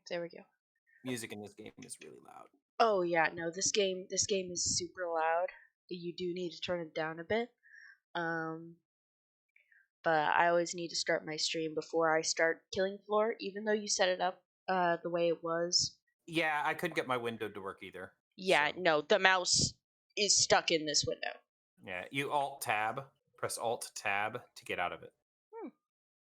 There we go. Music in this game is really loud. Oh yeah, no, this game is super loud. You do need to turn it down a bit. But I always need to start my stream before I start Killing Floor, even though you set it up the way it was. Yeah, I couldn't get my window to work either. Yeah, so. no, the mouse is stuck in this window. Yeah, you press Alt Tab to get out of it.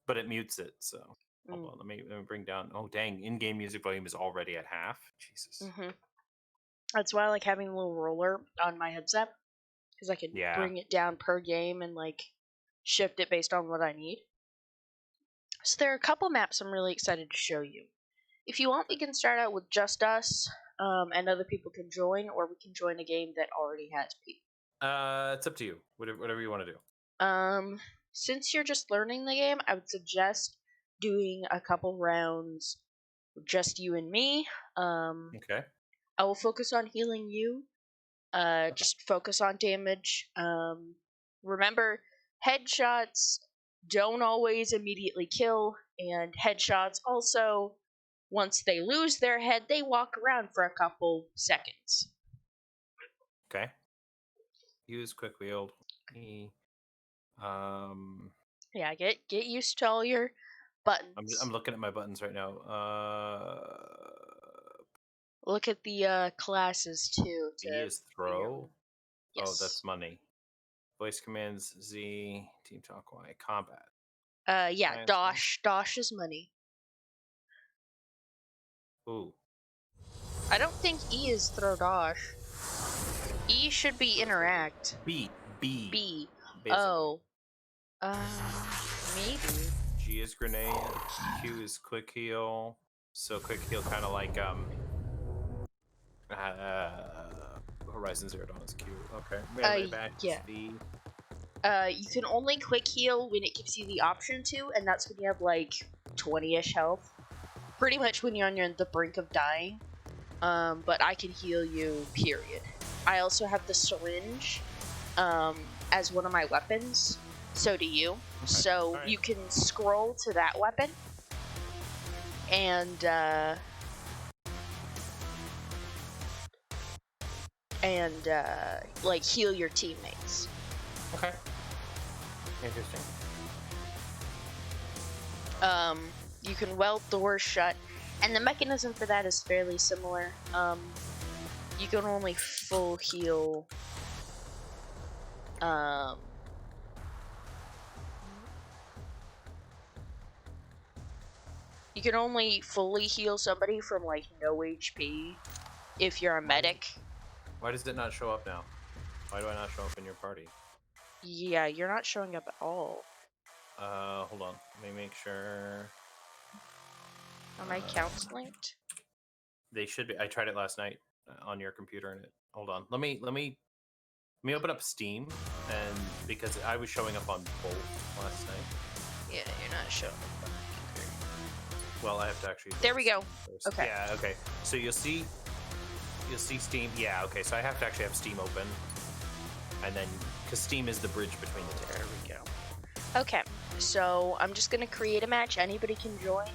But it mutes it, so hold on. Let me bring down. Oh dang! In-game music volume is already at half. Jesus. That's why I like having a little roller on my headset, because I can bring it down per game and like shift it based on what I need. So there are a couple maps I'm really excited to show you. If you want, we can start out with just us, and other people can join, or we can join a game that already has people. It's up to you. Whatever you want to do. Since you're just learning the game, I would suggest doing a couple rounds with just you and me. Okay. I will focus on healing you. Just focus on damage. Remember, headshots don't always immediately kill, and headshots also, once they lose their head, they walk around for a couple seconds. Okay. Use quick wheel. Yeah, get used to all your buttons. I'm looking at my buttons right now. Look at the classes too. B is throw. Yes. Oh, that's money. Voice commands Z. Team talk Y. Combat. Yeah, Dosh. Dosh is money. Ooh. I don't think E is throw Dosh. E should be interact. B. Basically. Oh. Maybe. G is grenade. Q is quick heal. So quick heal kind of like Horizon Zero Dawn is Q. Okay. Yeah. V. You can only quick heal when it gives you the option to, and that's when you have like 20-ish health. Pretty much when you're on the brink of dying. But I can heal you, period. I also have the syringe as one of my weapons. So do you. Okay. So you can scroll to that weapon and like heal your teammates. Okay. Interesting. You can weld doors shut, and the mechanism for that is fairly similar. You can only full heal. You can only fully heal somebody from like no HP if you're a medic. Why does it not show up now? Why do I not show up in your party? Yeah, you're not showing up at all. Hold on. Let me make sure. Are my accounts linked? They should be. I tried it last night on your computer, and it. Hold on. Let me open up Steam, and because I was showing up on both last night. Yeah, you're not showing up on my computer. Well, I have to actually. There we go. First. Okay. Yeah. Okay. So you'll see Steam. Yeah. Okay. So I have to actually have Steam open, and then because Steam is the bridge between the two. There we go. Okay. So I'm just gonna create a match. Anybody can join.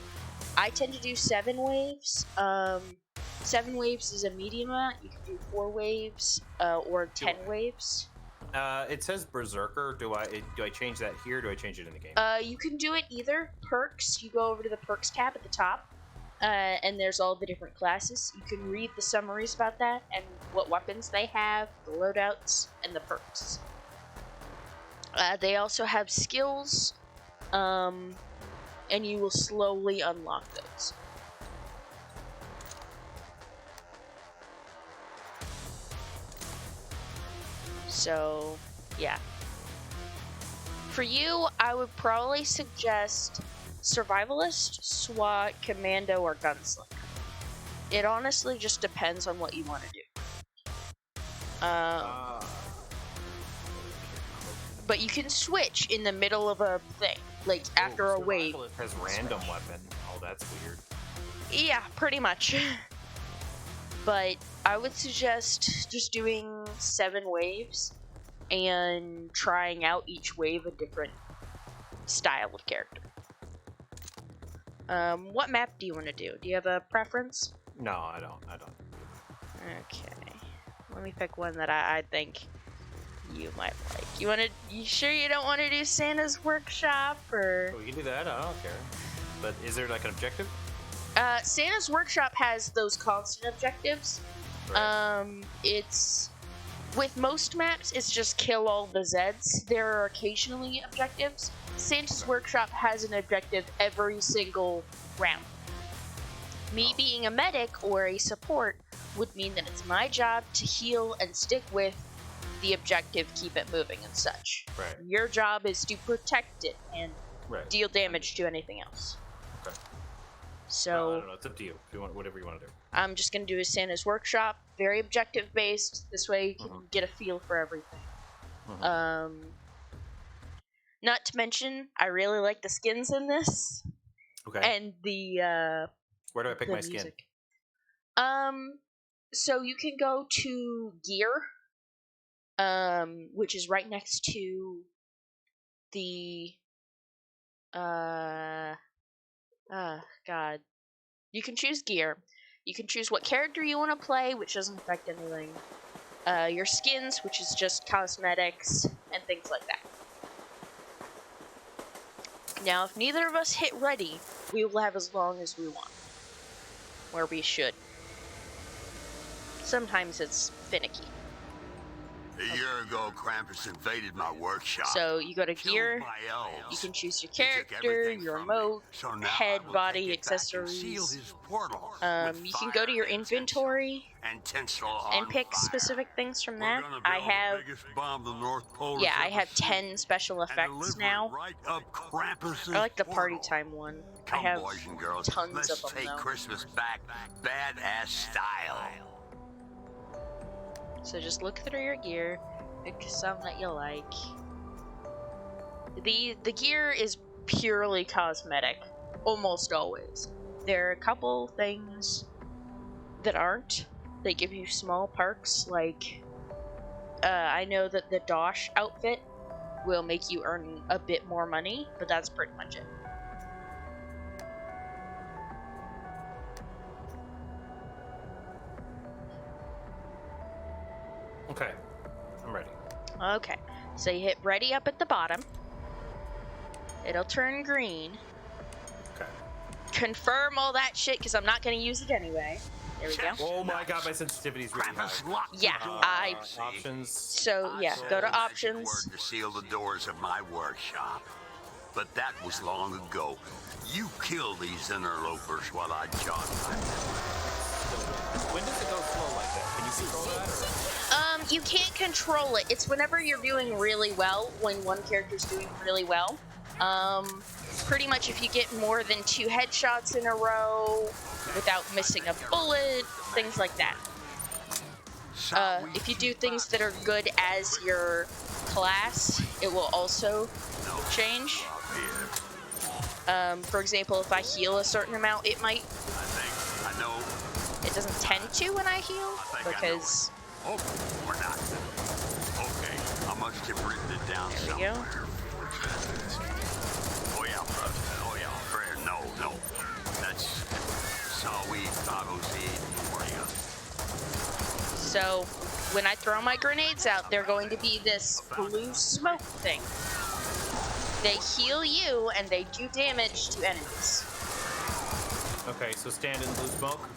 I tend to do 7 waves. 7 waves is a medium amount. You can do 4 waves or 10 waves. It says Berserker. Do I change that here? Or do I change it in the game? You can do it either. Perks. You go over to the perks tab at the top, and there's all the different classes. You can read the summaries about that and what weapons they have, the loadouts, and the perks. They also have skills, and you will slowly unlock those. So, yeah. For you, I would probably suggest Survivalist, SWAT, Commando, or Gunslinger. It honestly just depends on what you want to do. But you can switch in the middle of a thing, like after a wave. Survivalist has random weapon. Oh, that's weird. Yeah, pretty much. But I would suggest just doing 7 waves and trying out each wave a different style of character. What map do you want to do? Do you have a preference? No, I don't. Okay. Let me pick one that I think you might like. You sure you don't want to do Santa's Workshop, or? We can do that. I don't care. But is there like an objective? Santa's Workshop has those constant objectives. Right. It's with most maps, it's just kill all the Zeds. There are occasionally objectives. Santa's Workshop has an objective every single round. Me being a medic or a support would mean that it's my job to heal and stick with the objective, keep it moving and such. Right. Your job is to protect it and deal damage to anything else. Okay. So I don't know. It's up to you. If you want, whatever you want to do. I'm just gonna do a Santa's Workshop, very objective based. This way you can get a feel for everything. Not to mention, I really like the skins in this. Okay. And the where do I pick my music. Skin? So you can go to gear, which is right next to the God. You can choose gear. You can choose what character you want to play, which doesn't affect anything. Your skins, which is just cosmetics and things like that. Now, if neither of us hit ready, we will have as long as we want. Where we should. Sometimes it's finicky. A year ago, Krampus invaded my workshop. So you go to gear, you can choose your character, your emote, head, body, accessories. You can go to your inventory and pick specific things from that. I have 10 special effects now. I like the party time one. I have tons of them take though. Christmas back, badass style. So just look through your gear, pick some that you like. The gear is purely cosmetic, almost always. There are a couple things that aren't. They give you small perks, like I know that the Dosh outfit will make you earn a bit more money, but that's pretty much it. Okay, I'm ready. Okay, so you hit ready up at the bottom. It'll turn green. Okay. Confirm all that shit, because I'm not going to use it anyway. There we go. Oh my god, my sensitivity's really high. Yeah, Options. So, yeah, go to options. To seal the doors of my workshop. But that was long ago. You kill these interlopers while I jog. When does it go slow like that? Can you control that? Or? You can't control it. It's whenever you're doing really well, when one character's doing really well. Pretty much if you get more than 2 headshots in a row without missing a bullet, things like that. If you do things that are good as your class, it will also change. For example, if I heal a certain amount, it might. It doesn't tend to when I heal, because... Oh, we're not. Okay, I must have written it down somewhere. There we go. Oh yeah, brother. Oh yeah, prayer. No. That's Sawi Tagosi Moria. So, when I throw my grenades out, they're going to be this blue smoke thing. They heal you, and they do damage to enemies. Okay, so stand in blue smoke?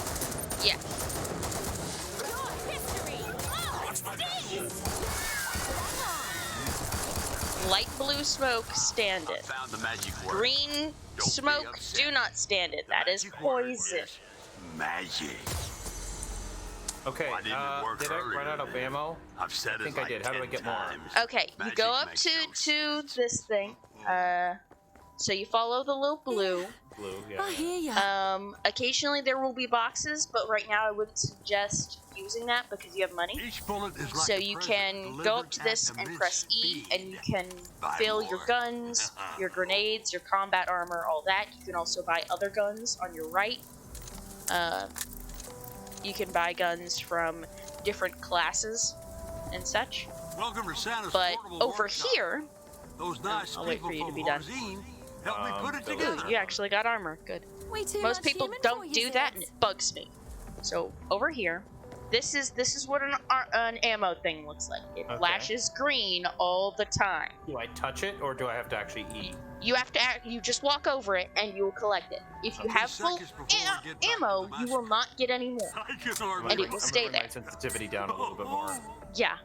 Yeah. Light blue smoke, stand it. Green smoke, do not stand it. That is poison. Magic. Okay, did I run out of ammo? I think I did. How do I get more? Okay, you go up to this thing. So you follow the little blue. I hear ya. Occasionally there will be boxes, but right now I wouldn't suggest using that because you have money. So you can go up to this and press E, and you can fill your guns, your grenades, your combat armor, all that. You can also buy other guns on your right. You can buy guns from different classes and such. But over here, Those nice I'll wait for you to be done. Help me put it together. Ooh, you actually got armor. Good. Most people don't do that, and it bugs me. So over here, this is what an ammo thing looks like. It flashes green all the time. Do I touch it, or do I have to actually eat? You have to you just walk over it, and you will collect it. If you have full ammo, you will not get any more, and it will stay there. My sensitivity down a little bit more. Yeah,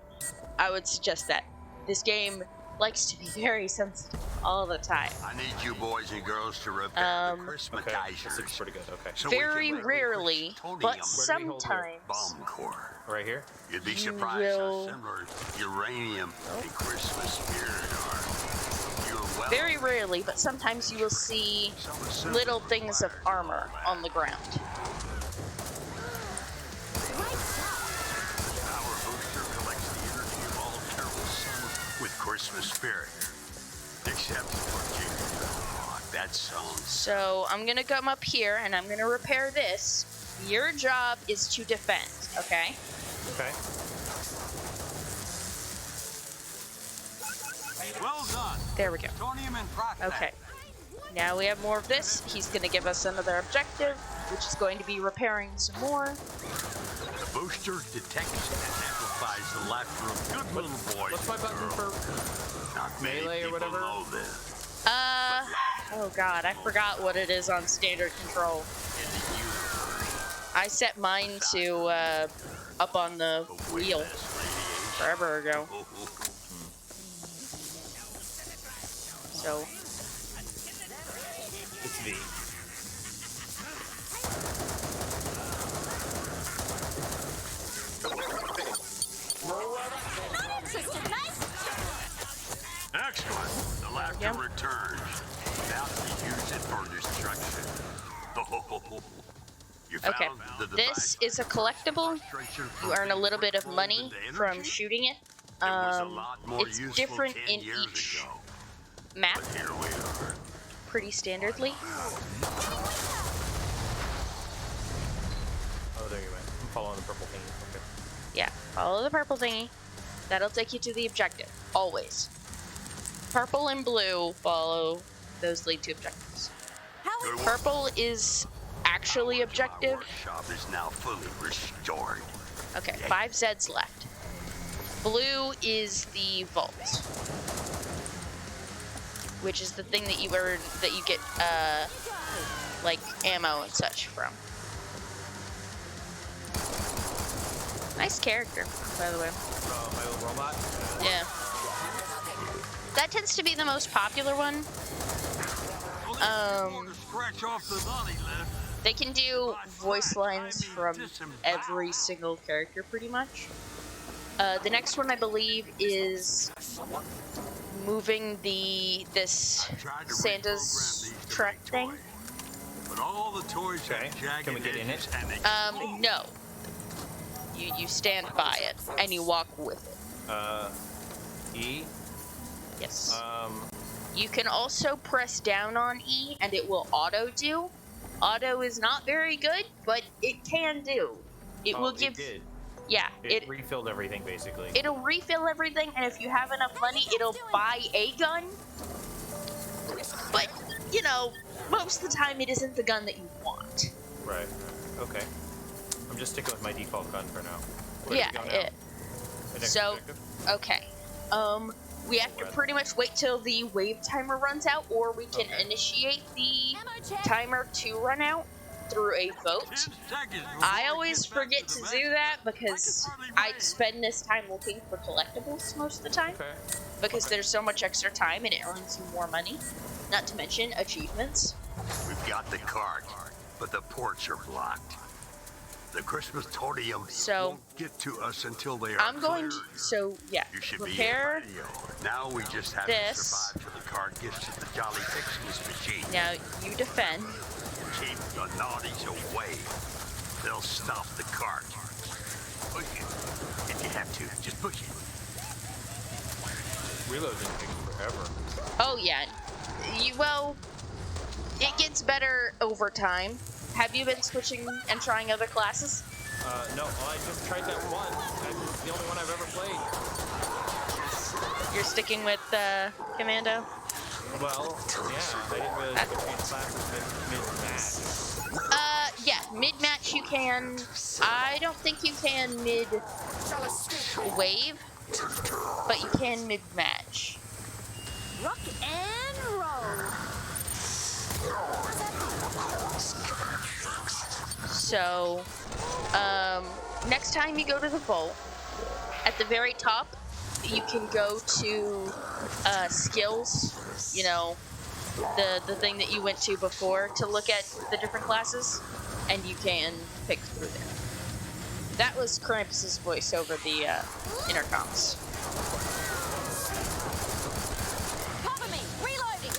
I would suggest that. This game likes to be very sensitive all the time. I need you boys and girls to repair the Christmatizers. This looks pretty good. Okay. So very rarely, but sometimes. Bomb core. Right here? You'd be surprised how similar uranium and Christmas spirit are. Very rarely, but sometimes you will see little things of armor on the ground. With Christmas spirit, except for Jimmy. Oh, that sounds. So I'm gonna come up here and I'm gonna repair this. Your job is to defend, okay? Okay. Well done. There we go. And okay. Now we have more of this. He's gonna give us another objective, which is going to be repairing some more. The booster detects and amplifies the laughter of good little boys. What's my button for melee or whatever? Oh god, I forgot what it is on standard control. I set mine to up on the wheel forever ago. So it's V. Excellent. The laughter returns. Now to use it for destruction. Okay, this is a collectible. You earn a little bit of money from shooting it. It's different in each map, pretty standardly. Oh, there you went. I'm following the purple thingy. Okay. Yeah, follow the purple thingy. That'll take you to the objective, always. Purple and blue follow, those lead to objectives. Purple is actually objective. Workshop is now fully restored. Okay, 5 Zeds left. Blue is the vault, which is the thing that you earn, that you get, like ammo and such from. Nice character, by the way. My little robot? Yeah. That tends to be the most popular one. They can do voice lines from every single character, pretty much. The next one, I believe, is moving this Santa's truck thing. Okay. Can we get in it? No. You stand by it and you walk with it. E? Yes. You can also press down on E and it will auto do. Auto is not very good, but it can do. It will give. It did. Yeah. It refilled everything basically. It'll refill everything, and if you have enough money, it'll buy a gun. But you know, most of the time, it isn't the gun that you want. Right. Okay. I'm just sticking with my default gun for now. Yeah. So, okay. We have to pretty much wait till the wave timer runs out, or we can initiate the timer to run out through a vote. I always forget to do that because I spend this time looking for collectibles most of the time. Because there's so much extra time and it earns you more money. Not to mention achievements. We've got the cart, but the ports are blocked. The Christmas totem won't get to us until they are cleared. You should prepare be now we just have to survive till the cart gets to the Jolly Fixmas machine. Now you defend. Keep the naughties away. They'll stop the cart. Push it. If you have to, just push it. Reloading takes forever. Oh yeah. Well, it gets better over time. Have you been switching and trying other classes? No. Well, I just tried that one. That's the only one I've ever played. You're sticking with Commando? Well, yeah, I didn't realize you could change classes mid-match. Yeah, mid-match you can. I don't think you can mid-wave, but you can mid-match. Rock and roll. So, next time you go to the vault, at the very top, you can go to skills, you know, the thing that you went to before to look at the different classes, and you can pick through there. That was Krampus's voice over the intercoms. Cover me, reloading.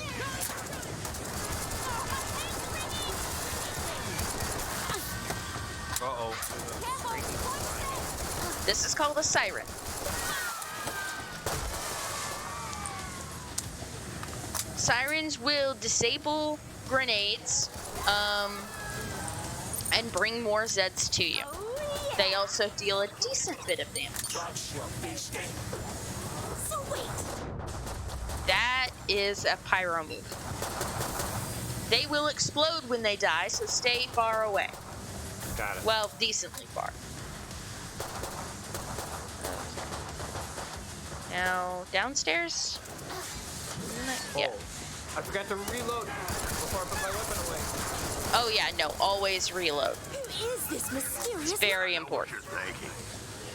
Uh-oh. This is called a siren. Sirens will disable grenades, and bring more Zeds to you. They also deal a decent bit of damage. That is a pyro move. They will explode when they die, so stay far away. Got it. Well, decently far. Now, downstairs? Yeah. Oh, I forgot to reload before I put my weapon away. Oh yeah, no, always reload. Who is this mysterious? It's very important. What you're thinking.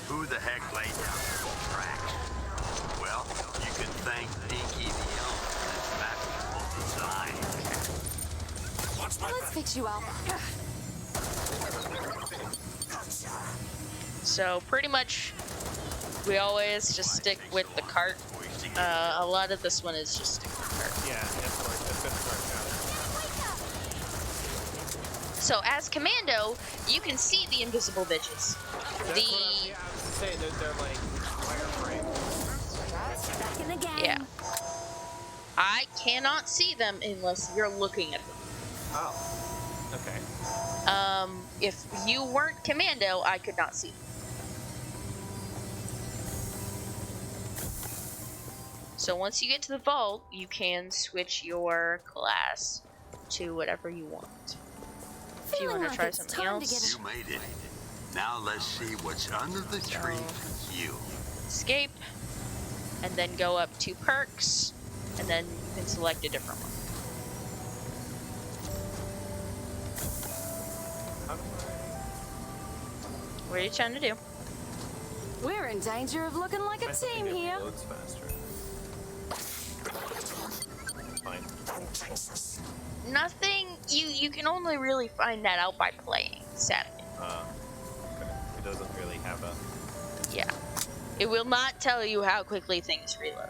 Who the heck laid down the tracks? Well, you can thank Dinky the Elf for his masterful design. Let's fix you up. So pretty much, we always just stick with the cart. A lot of this one is just stick with the cart. Yeah, that's good for So as Commando, you can see the invisible bitches. I was saying they're like wireframes. Back in the game. Yeah. I cannot see them unless you're looking at them. Oh. Okay. If you weren't Commando, I could not see them. So once you get to the vault, you can switch your class to whatever you want. If you want to try something else, You made it. Now let's see what's under the tree for you. escape, and then go up to perks, and then you can select a different one. What are you trying to do? We're in danger of looking like a team here. Loads faster. Fine. Nothing. You can only really find that out by playing, sadly. Okay. It doesn't really have a... Yeah. It will not tell you how quickly things reload.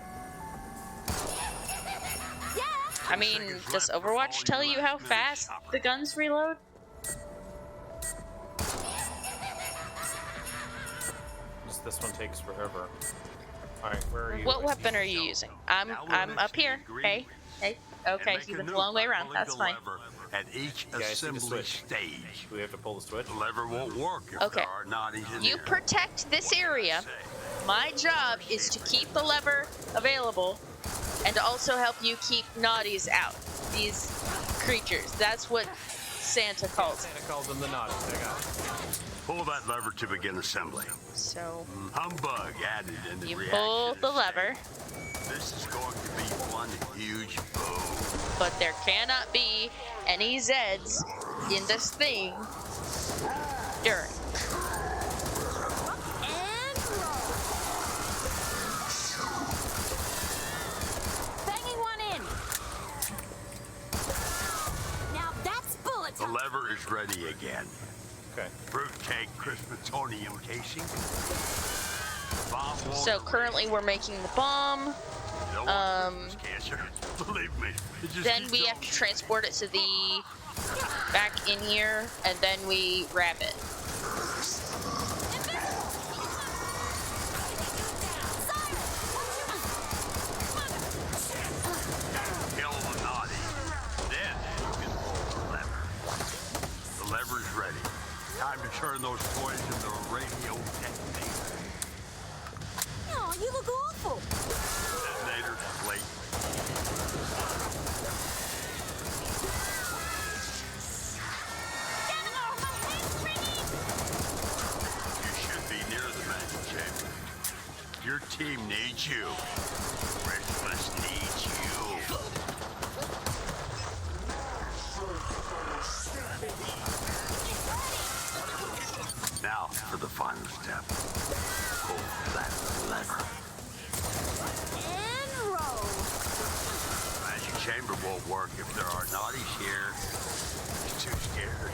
Yeah. I mean, does Overwatch tell you how fast the guns reload? This one takes forever. Alright, where are you? What weapon are you using? I'm up here. Hey. Okay, you've been the long way around. That's fine. At each assembly stage. Do we have to pull the switch? The lever won't work if Okay. there are naughties in You there. protect this area. My job is to keep the lever available and to also help you keep naughties out. These creatures. That's what Santa calls them. Santa calls them the naughties. I got it. Pull that lever to begin assembly. So Humbug added in the you reaction. pull the lever, This is going to be one huge boom. but there cannot be any Zeds in this thing during. And roll. Banging one in. Now that's bullet The time. lever is ready again. Okay. Fruitcake crispitonium casing. Bomb won't So currently we're making the bomb. No one cures cancer. Believe me. It just Then keeps we going. have to transport it to the back in here, and then we wrap it. Kill the naughty. Then you can pull the lever. The lever's ready. Time to turn those toys into radio detonators. Oh, you look awful. Detonator complete. team needs you. Christmas needs you. Now for the final step. Pull that lever. And roll. Magic chamber won't work if there are naughties here. He's too scared.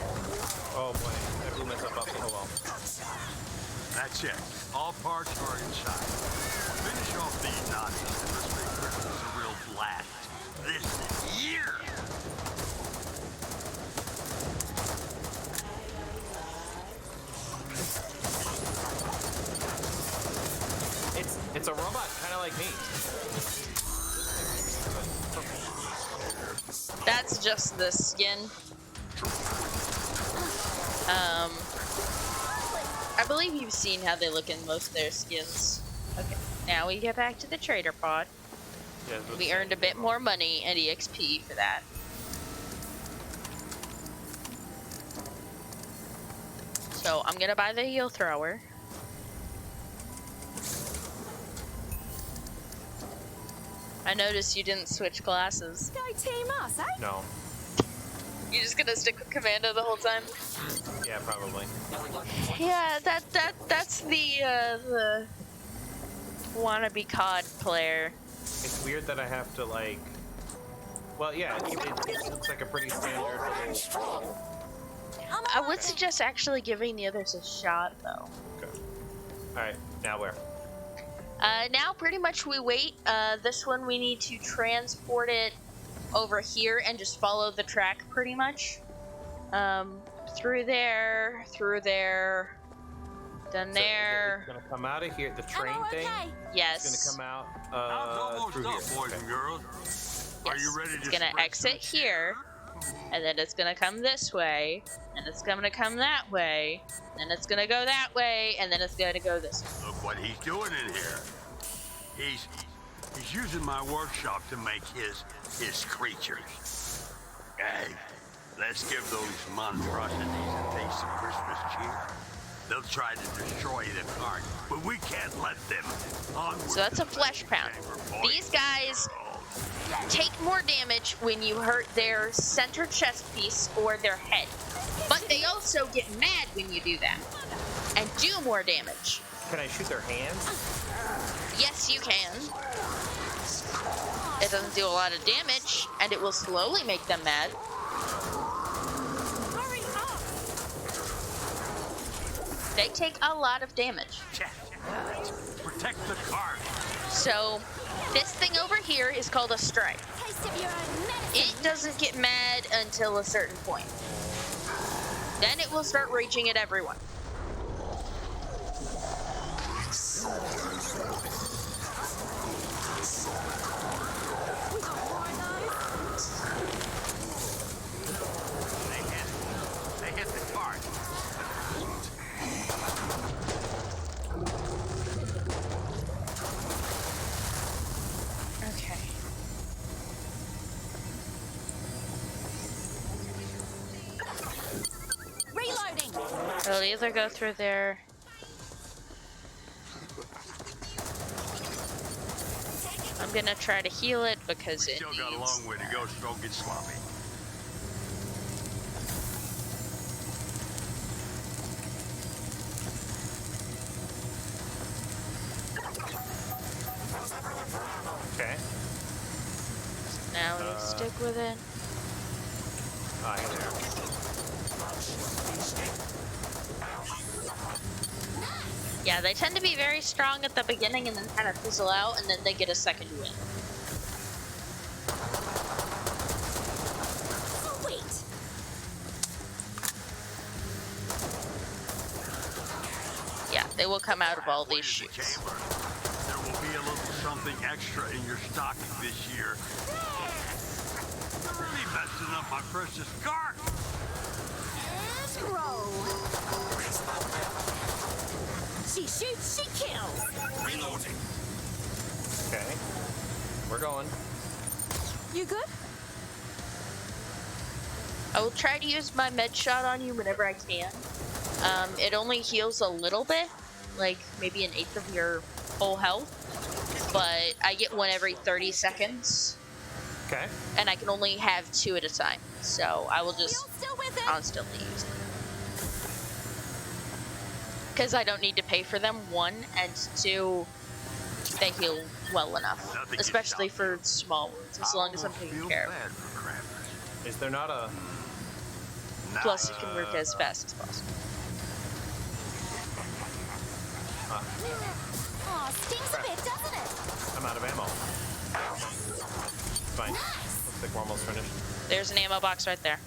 Oh boy, I blew myself up. Oh well. That's it. All parts are inside. Finish off these naughties and let's make Christmas a real blast this year. It's a robot, kind of like me. That's just the skin. I believe you've seen how they look in most of their skins. Okay, now we get back to the trader pod. Yeah, We earned a bit more money and EXP for that. So I'm gonna buy the heal thrower. I noticed you didn't switch classes. Go team us, eh? No. You just gonna stick with Commando the whole time? Yeah, probably. Yeah, that's the wannabe COD player. It's weird that I have to like. Well, yeah, it looks like a pretty standard little. I would suggest actually giving the others a shot though. Okay. All right, now where? Now pretty much we wait. This one we need to transport it over here and just follow the track pretty much. Through there, then there. It's gonna come out of here. The train thing. Yes. It's gonna come Now out it's through almost here. up, boys and girls. Are you ready to It's gonna spread exit some here, cheer? and then it's gonna come this way, and it's gonna come that way, and it's gonna go that way, and then it's gonna go this way. Look what he's doing in here. He's using my workshop to make his creatures. Hey, let's give those monstrosities a taste of Christmas cheer. They'll try to destroy the cart, but we can't let them. Onward So that's a to the flesh pound. chamber, boys These and guys girls. take more damage when you hurt their center chest piece or their head, but they also get mad when you do that, and do more damage. Can I shoot their hands? Yes, you can. It doesn't do a lot of damage, and it will slowly make them mad. Hurry up! They take a lot of damage. Protect the cart. So, this thing over here is called a strike. Taste of your own medicine. It doesn't get mad until a certain point. Then it will start raging at everyone. We got more of those. They hit the cart. Okay. Reloading. It'll either go through there. I'm gonna try to heal it because it Still got a needs long way to go, so don't get sloppy. Okay. Now we stick with it. Ah, here they are. Yeah, they tend to be very strong at the beginning and then kind of fizzle out, and then they get a second win. Sweet. Yeah, they will come out of all Way these to the chutes. chamber. There will be a little something extra in your stocking this year. You're really messing up my precious cart. And roll. She shoots, she kills. Reloading. Okay. We're going. You good? I will try to use my med shot on you whenever I can. It only heals a little bit, like maybe an eighth of your full health, but I get one every 30 seconds. Okay. And I can only have 2 at a time, so I will just constantly use it. Because I don't need to pay for them, 1, and 2, they heal well enough. Nothing Especially can stop for small wounds, as long as I'm taking care of it. Is there not a... Plus, it can work as fast as possible. Oh, stings a bit, doesn't it? I'm out of ammo. Fine. Looks like we're almost finished. There's an ammo box right there.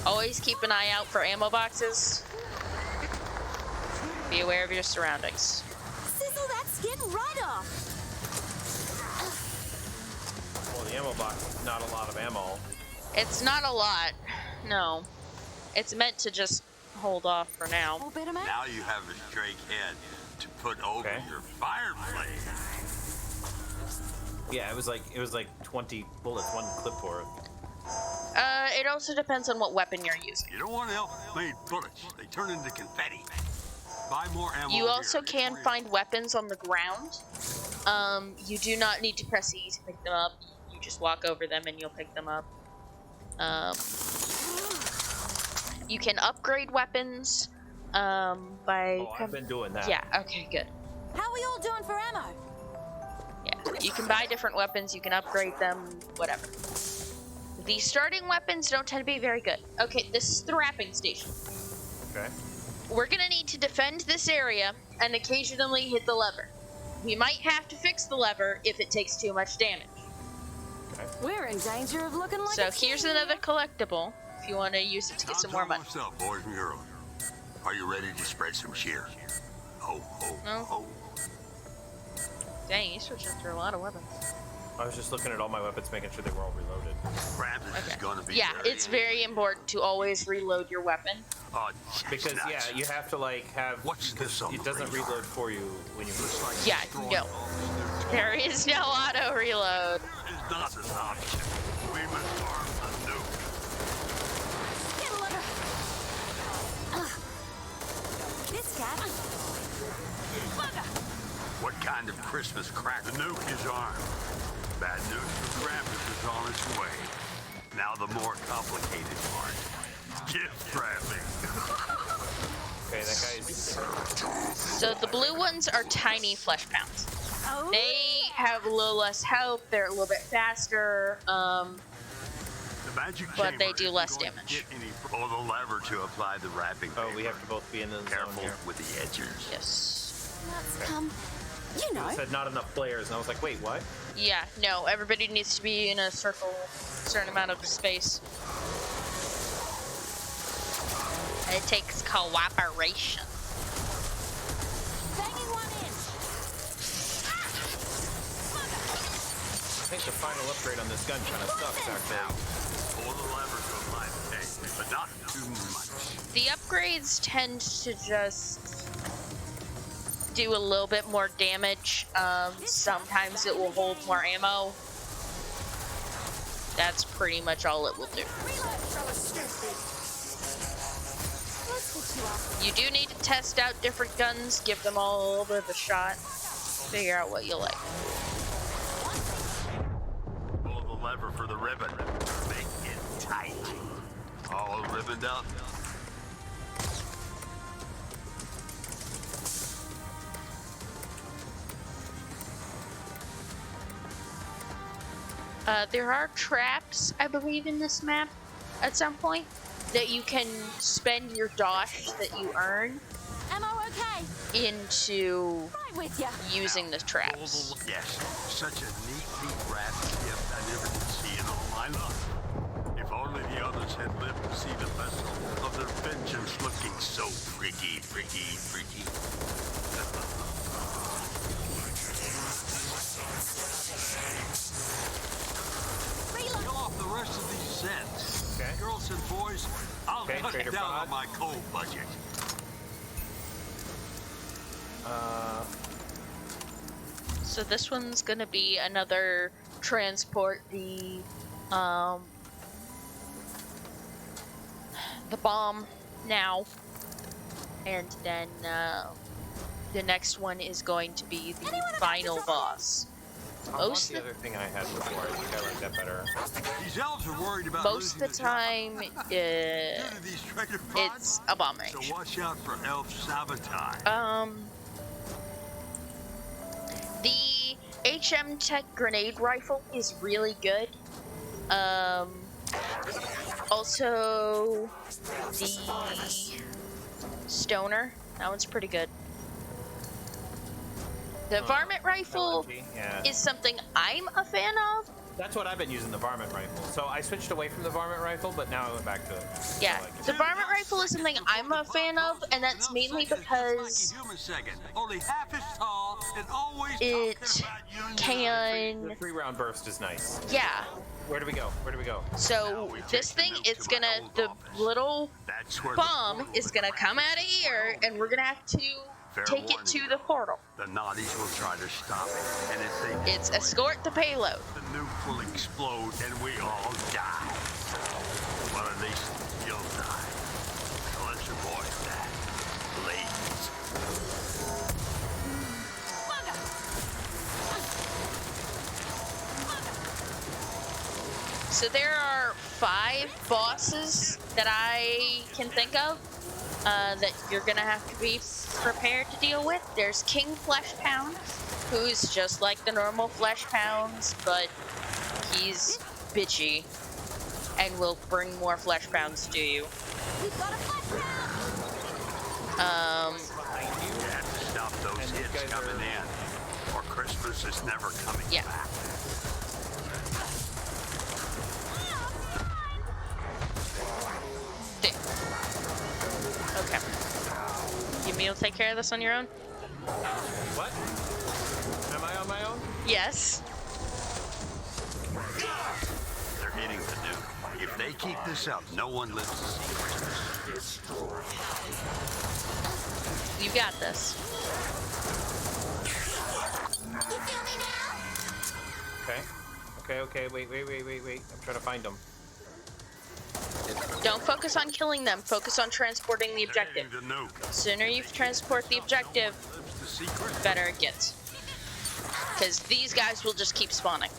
Always keep an eye out for ammo boxes. Be aware of your surroundings. Sizzle that skin right off. Well, the ammo box is not a lot of ammo. It's not a lot, no. It's meant to just hold off for now. Now you have a straight head to put over your fireplace. Yeah, it was like 20 bullets, 1 clipboard. It also depends on what weapon you're using. You don't want help-made bullets. They turn into confetti. Buy more ammo. You also can find weapons on the ground. You do not need to press E to pick them up. You just walk over them and you'll pick them up. You can upgrade weapons by... Oh, I've been doing that. Yeah, okay, good. How are we all doing for ammo? Yeah, you can buy different weapons, you can upgrade them, whatever. The starting weapons don't tend to be very good. Okay, this is the wrapping station. Okay. We're gonna need to defend this area and occasionally hit the lever. We might have to fix the lever if it takes too much damage. Okay. We're in danger of looking like So here's another collectible if you want to use it to get some more money. What's up, boys and girls? Are you ready to spread some cheer? Ho, ho, No. ho. Dang, you switching through a lot of weapons. I was just looking at all my weapons, making sure they were all reloaded. Krampus is gonna be Yeah, it's very important to always reload your weapon. Because yeah, you have to like have. What's this on It the doesn't radar? reload for you when you. Yeah, no. There is no auto reload. It's not an option. We must arm the nuke. Get a lever. This cat. What kind of Christmas crack? The nuke is armed. Bad news for Krampus is on its way. Now the more complicated part. Gift wrapping. Okay, that guy's. So the blue ones are tiny flesh pounds. Oh. They have a little less health, they're a little bit faster, The magic but they chamber do isn't less going to damage. get any- Pull the lever to apply the wrapping Oh, paper. we have to both be in the zone Careful here. with the edges. Yes. Let's come. You know. It said not enough players, and I was like, wait, what? Yeah, no, everybody needs to be in a circle, a certain amount of space. It takes cooperation. Banging one in. I think the final upgrade on this gun kind of sucks, actually. Pull the lever to apply the tape, but not too much. The upgrades tend to just do a little bit more damage. Sometimes it will hold more ammo. That's pretty much all it will do. You do need to test out different guns, give them all a little bit of a shot, figure out what you like. Pull the lever for the ribbon. Make it tight. All ribboned up. There are traps, I believe, in this map at some point that you can spend your dosh that you earn Ammo okay? into Right with ya. using the traps. Yes, such a neatly wrapped gift I never did see in all my life. If only the others had lived to see the vessel of their vengeance looking so pretty, pretty, pretty. Kill off the rest of these Zeds. Okay. Girls and boys, I'll Okay, cut Trader down Pod. on my coal budget. So this one's gonna be another transport, the bomb now, and then the next one is going to be the final boss. I want the other thing I had before. I think I like that better. These elves are worried about Most of the time, it's abomination. So watch out for elf sabotage. The HM Tech grenade rifle is really good. Also the stoner, that one's pretty good. The varmint rifle is something I'm a fan of. That's what I've been using, the varmint rifle. So I switched away from the varmint rifle, but now I went back to it. Yeah, the varmint rifle is something I'm a fan of, and that's mainly because it can... The 3-round burst is nice. Yeah. Where do we go? Where do we go? So this thing, it's gonna, the little bomb is gonna come out of here, and we're gonna have to take it to the portal. The naughties will try to stop it, and if they It's escort the payload. the nuke will explode and we all die. Well, at least you'll die. So let's avoid that, please. So there are 5 bosses that I can think of that you're gonna have to be prepared to deal with. There's King Flesh Pound, who's just like the normal Flesh Pounds, but he's bitchy and will bring more Flesh Pounds to you. We've got a flash You have to stop those hits coming in, or Christmas is never coming back. There. Okay. You mean you'll take care of this on your own? What? Am I on my own? Yes. They're hitting the nuke. If they keep this up, no one lives to see Christmas. You got this. Okay. Wait. I'm trying to find them. Don't focus on killing them. Focus on transporting the objective. The nuke. The sooner you transport the objective, the better it gets. Because these guys will just keep spawning.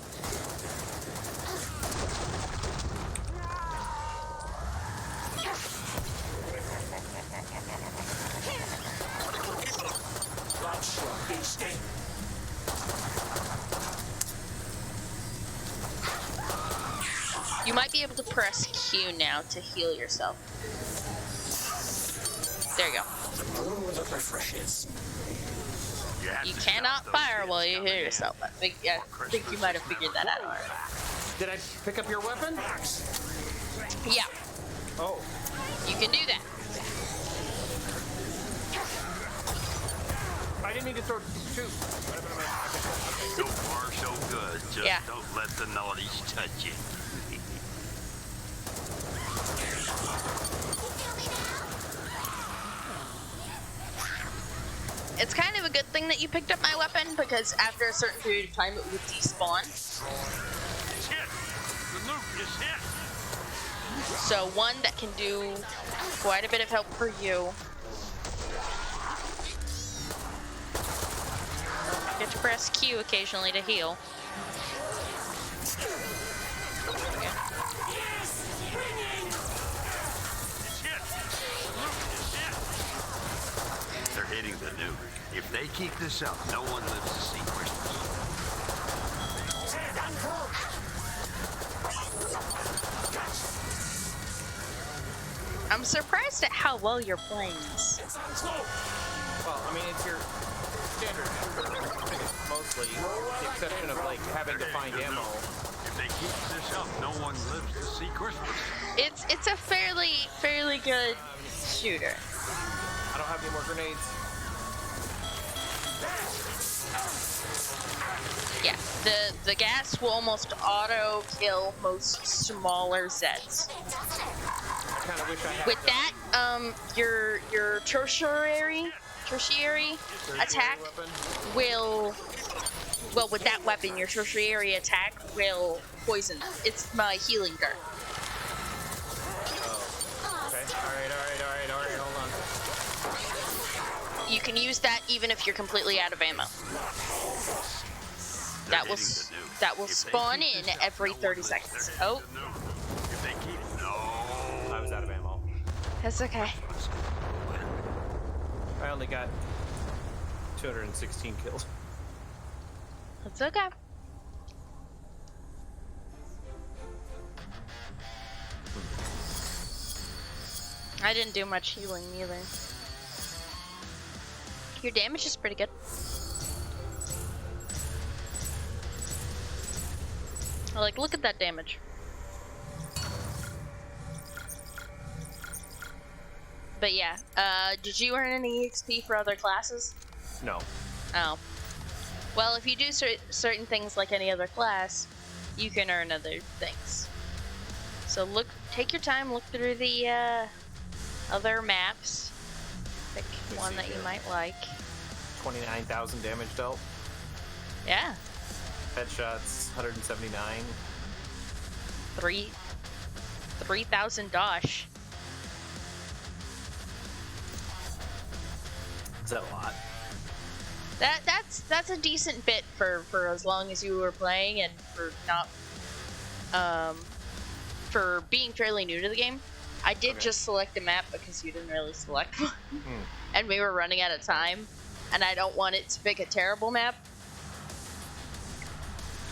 You might be able to press Q now to heal yourself. There you go. You cannot fire while you heal yourself. I think you might have figured that out already. Did I pick up your weapon? Yeah, Oh. you can do that. I didn't mean to throw 2. So far, so good. Just don't let the naughties touch it. It's kind of a good thing that you picked up my weapon, because after a certain period of time it would despawn. It's hit. The nuke is hit. So one that can do quite a bit of help for you. You have to press Q occasionally to heal. Okay. It's hit. The nuke is hit. They're hitting the nuke. If they keep this up, no one lives to see Christmas. I'm surprised at how well you're playing this. Well, I mean, it's your standard shooter, mostly, with the exception of, like, having to find ammo. If they keep this up, no one lives to see Christmas. It's a fairly good shooter. I don't have any more grenades. Yeah, the gas will almost auto kill most smaller Zeds. I kind of wish I had With that, your tertiary attack weapon. will, well, with that weapon, your tertiary attack will poison them. It's my healing dart. Oh. Okay. All right. Hold on. You can use that even if you're completely out of ammo. That will spawn in every 30 seconds. Oh. I was out of ammo. That's okay. I only got 216 kills. That's okay. I didn't do much healing either. Your damage is pretty good. Like, look at that damage. But yeah, did you earn any XP for other classes? No. Oh. Well, if you do certain things like any other class, you can earn other things. So take your time, look through the other maps. Pick one that you might like. 29,000 damage dealt. Yeah. Headshots, 179. 3,000 dosh. Is that a lot? That's a decent bit for as long as you were playing and for not for being fairly new to the game. I did just select a map because you didn't really select one. And we were running out of time, and I don't want it to pick a terrible map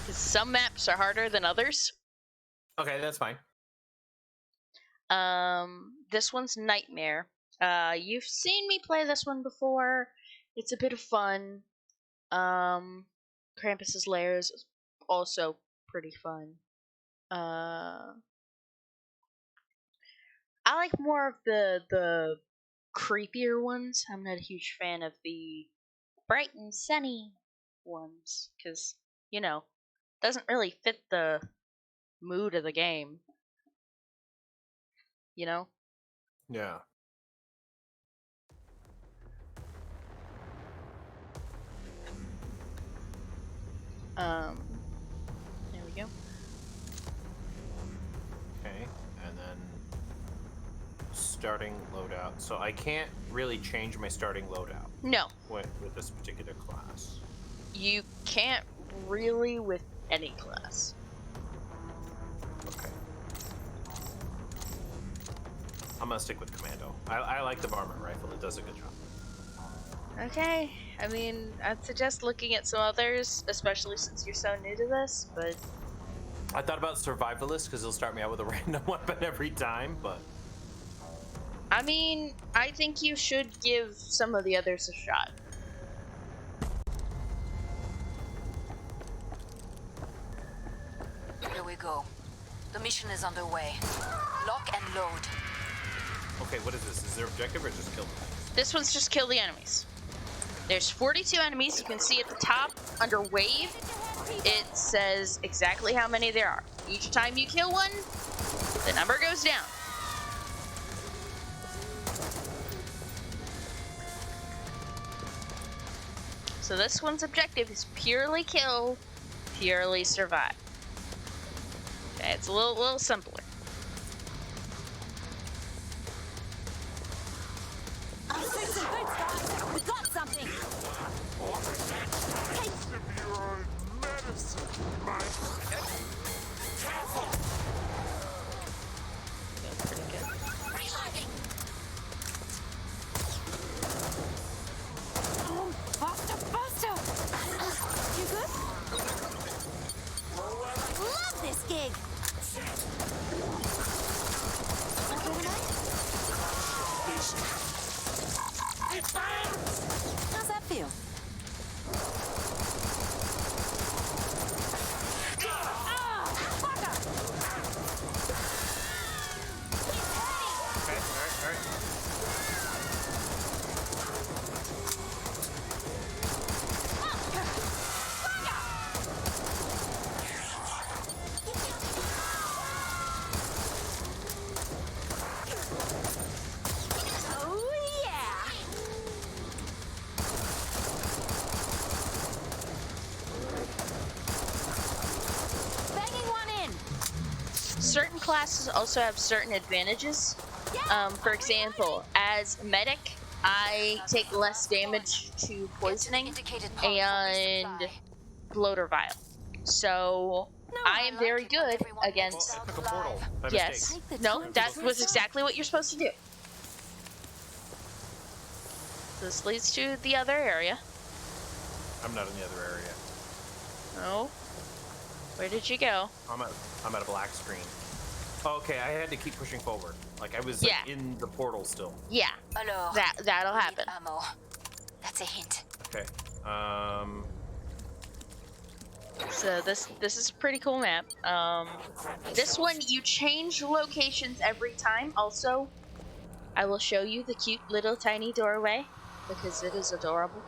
because some maps are harder than others. Okay, that's fine. This one's Nightmare. You've seen me play this one before. It's a bit of fun. Krampus's Lairs is also pretty fun. I like more of the creepier ones. I'm not a huge fan of the bright and sunny ones because, you know, doesn't really fit the mood of the game. You know? Yeah. There we go. Okay, and then starting loadout. So I can't really change my starting loadout. No. With this particular class. You can't really with any class. Okay. I'm gonna stick with Commando. I like the varmint rifle. It does a good job. Okay. I mean, I'd suggest looking at some others, especially since you're so new to this, but... I thought about Survivalist because he'll start me out with a random weapon every time, but... I mean, I think you should give some of the others a shot. Here we go. The mission is underway. Lock and load. Okay, what is this? Is there objective or just kill them? This one's just kill the enemies. There's 42 enemies. You can see at the top, under wave, it says exactly how many there are. Each time you kill one, the number goes down. So this one's objective is purely kill, purely survive. Okay, it's a little simpler. We got something. That's pretty good. Faster! You good? Love this gig. How's that feel? Okay, alright. Oh yeah! Banging one in. Certain classes also have certain advantages. For example, as medic, I take less damage to poisoning and bloater vial. So I am very good against. Well, I took a portal by Yes. mistake. No, that was exactly what you're supposed to do. This leads to the other area. I'm not in the other area. Oh. Where did you go? I'm at a black screen. Oh, okay, I had to keep pushing forward. Like I was like, in the portal still. Yeah. That'll happen. Ammo. That's a hint. Okay. So this is a pretty cool map. This one you change locations every time. Also, I will show you the cute little tiny doorway because it is adorable.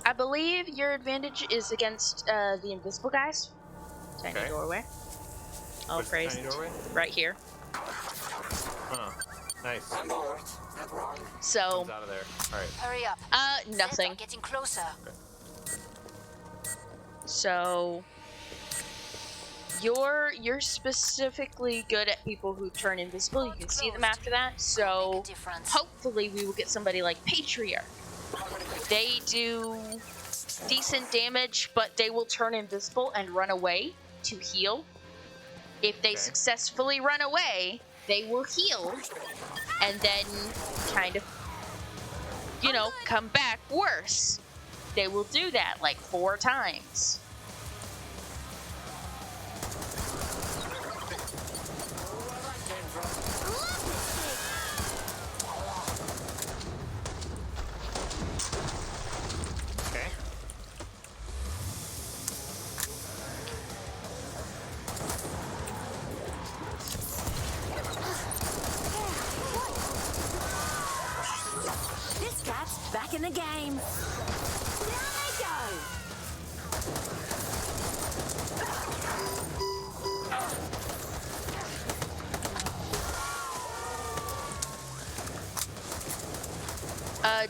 I believe your advantage is against the invisible guys. Tiny doorway. All praise. Tiny doorway? Right here. Huh. Nice. So. Comes out of there. All right. Hurry up. Nothing. Getting closer. Okay. So. You're specifically good at people who turn invisible. You can see them after that. So hopefully we will get somebody like Patriarch. They do decent damage, but they will turn invisible and run away to heal. If they successfully run away, they will heal and then kind of, you know, come back worse. They will do that like 4 times. Back in the game. Down they go.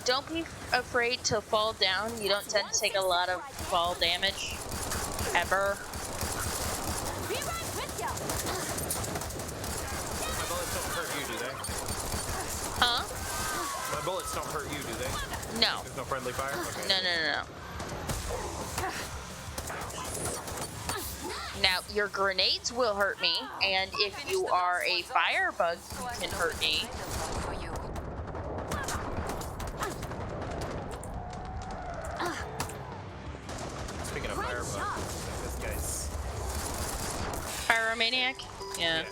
Don't be afraid to fall down. You don't tend to take a lot of fall damage. Ever. Be right with ya. My bullets don't hurt you, do they? Huh? My bullets don't hurt you, do they? No. There's no friendly fire? Okay. No. Now, your grenades will hurt me, and if you are a firebug, you can hurt me. Speaking of firebug, this guy's... Pyromaniac? Yeah.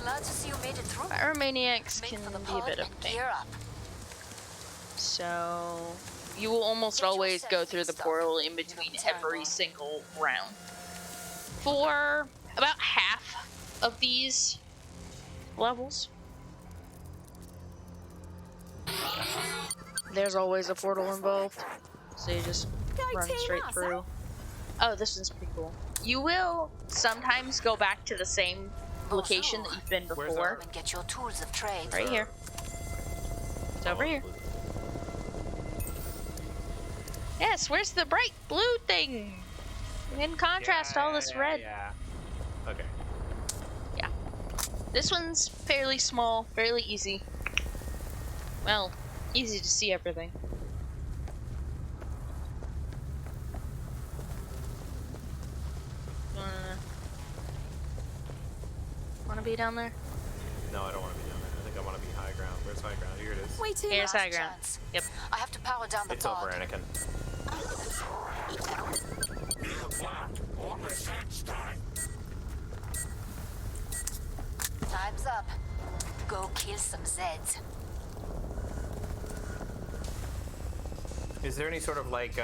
Glad to see you made it through. Pyromaniacs can be a bit of a pain. So, you will almost always go through the portal in between every single round. For about half of these levels, there's always a portal involved. So you just run straight through. Oh, this one's pretty cool. You will sometimes go back to the same location that you've been before. Get your tools of trade. Right here. It's over here. Yes, where's the bright blue thing? In contrast to all this red. Yeah. Okay. Yeah. This one's fairly small, fairly easy. Well, easy to see everything. Wanna be down there? No, I don't want to be down there. I think I want to be high ground. Where's high ground? Here it is. Here's high ground. Yep. I have to power down the It's pod. over, Anakin. Time's up. Go kill some Zeds. Is there any sort of like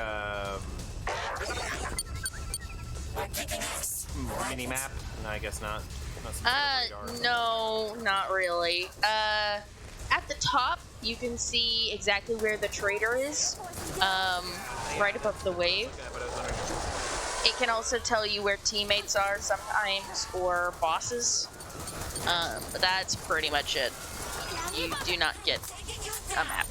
mini map? No, I guess not. No, not really. At the top, you can see exactly where the trader is. Right above the wave. It can also tell you where teammates are sometimes, or bosses. But that's pretty much it. You do not get a map.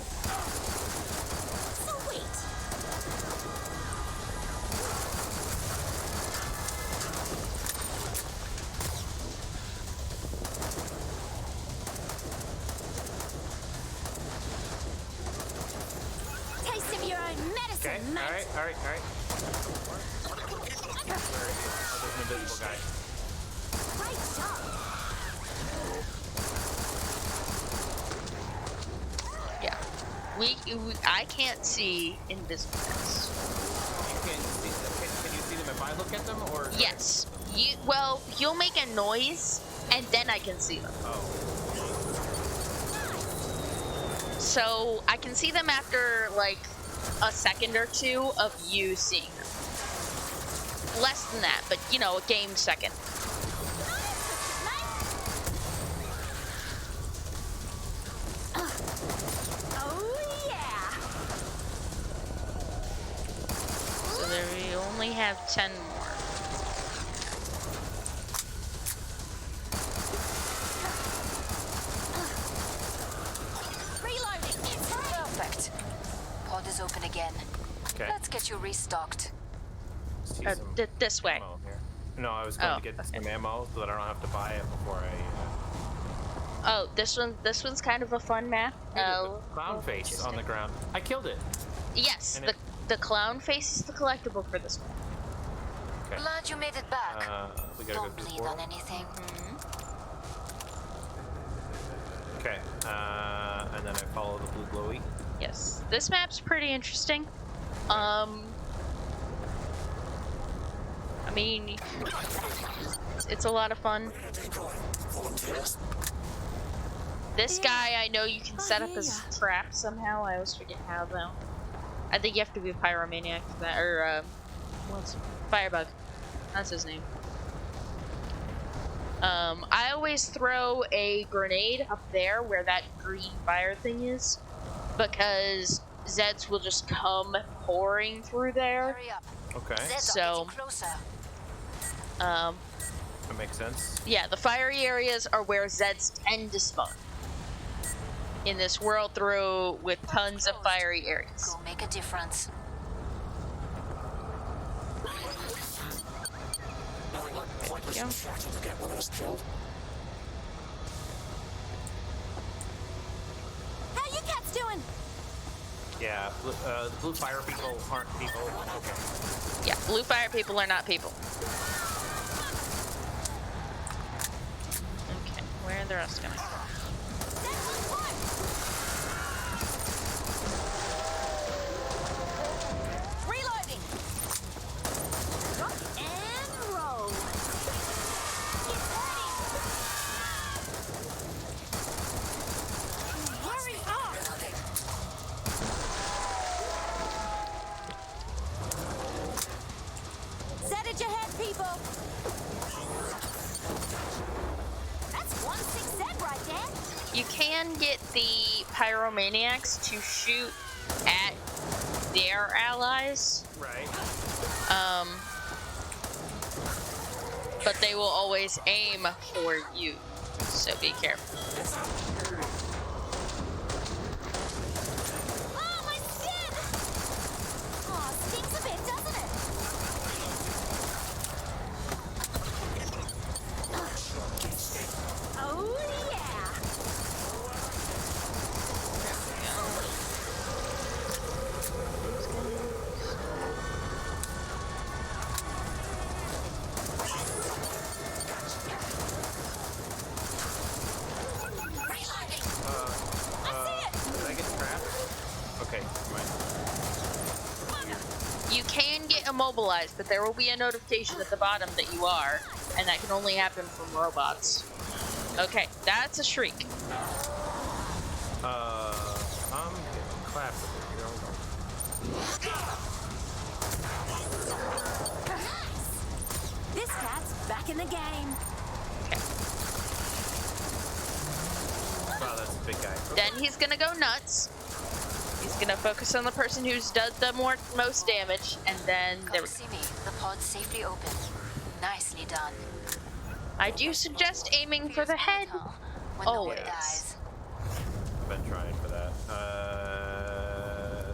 Okay, alright. Where is he? Oh, there's an invisible guy. Great job. Yeah. I can't see invisibles. You can you see them if I look at them, or? Yes. You'll make a noise, and then I can see them. Oh. So I can see them after like a second or two of you seeing them. Less than that, but you know, a game second. Oh yeah. So there we only have 10 more. Reloading. It's perfect. Pod is open again. Okay. Let's get you restocked. Let's use some This way. ammo here. No, I was going to get okay. some ammo so that I don't have to buy it before I. Oh, this one's kind of a fun map. Clown face on the ground. I killed it. Yes, And the clown face is the collectible for this one. Okay. Glad you made it back. We gotta Don't go through bleed the on portal. anything. Okay. And then I follow the blue glowy. Yes, this map's pretty interesting. I mean, it's a lot of fun. This guy, I know you can set up his trap somehow. I always forget how though. I think you have to be a pyromaniac for that, or what's Firebug? That's his name. I always throw a grenade up there where that green fire thing is, because Zeds will just come pouring through there. Hurry up. Okay. Zeds So- are getting closer. That makes sense. Yeah, the fiery areas are where Zeds tend to spawn. In this world through with tons of fiery areas. Go make a difference. Thank you. How you cats doing? Yeah. The blue fire people aren't people. Okay. Yeah, blue fire people are not people. Okay, where are the rest gonna go? Reloading. Rock and roll. It's hurting. Hurry up. Set it your head, people. That's 1-6 Zed right there. You can get the pyromaniacs to shoot at their allies, Right. but they will always aim for you, so be careful. Oh, my skin! Aw, stinks a bit, doesn't it? Oh, yeah! Did I get trapped? Okay, never mind. You can get immobilized, but there will be a notification at the bottom that you are, and that can only happen from robots. Okay, that's a shriek. I'm getting clapped with it. Here we go. This cat's back in the game. Okay. Wow, that's a big guy. Then he's gonna go nuts. He's gonna focus on the person who's does the most damage, and then there Come we see me. The pod's safely open. Nicely done. I do suggest aiming for the head. When no one Always. dies. I've been trying for that.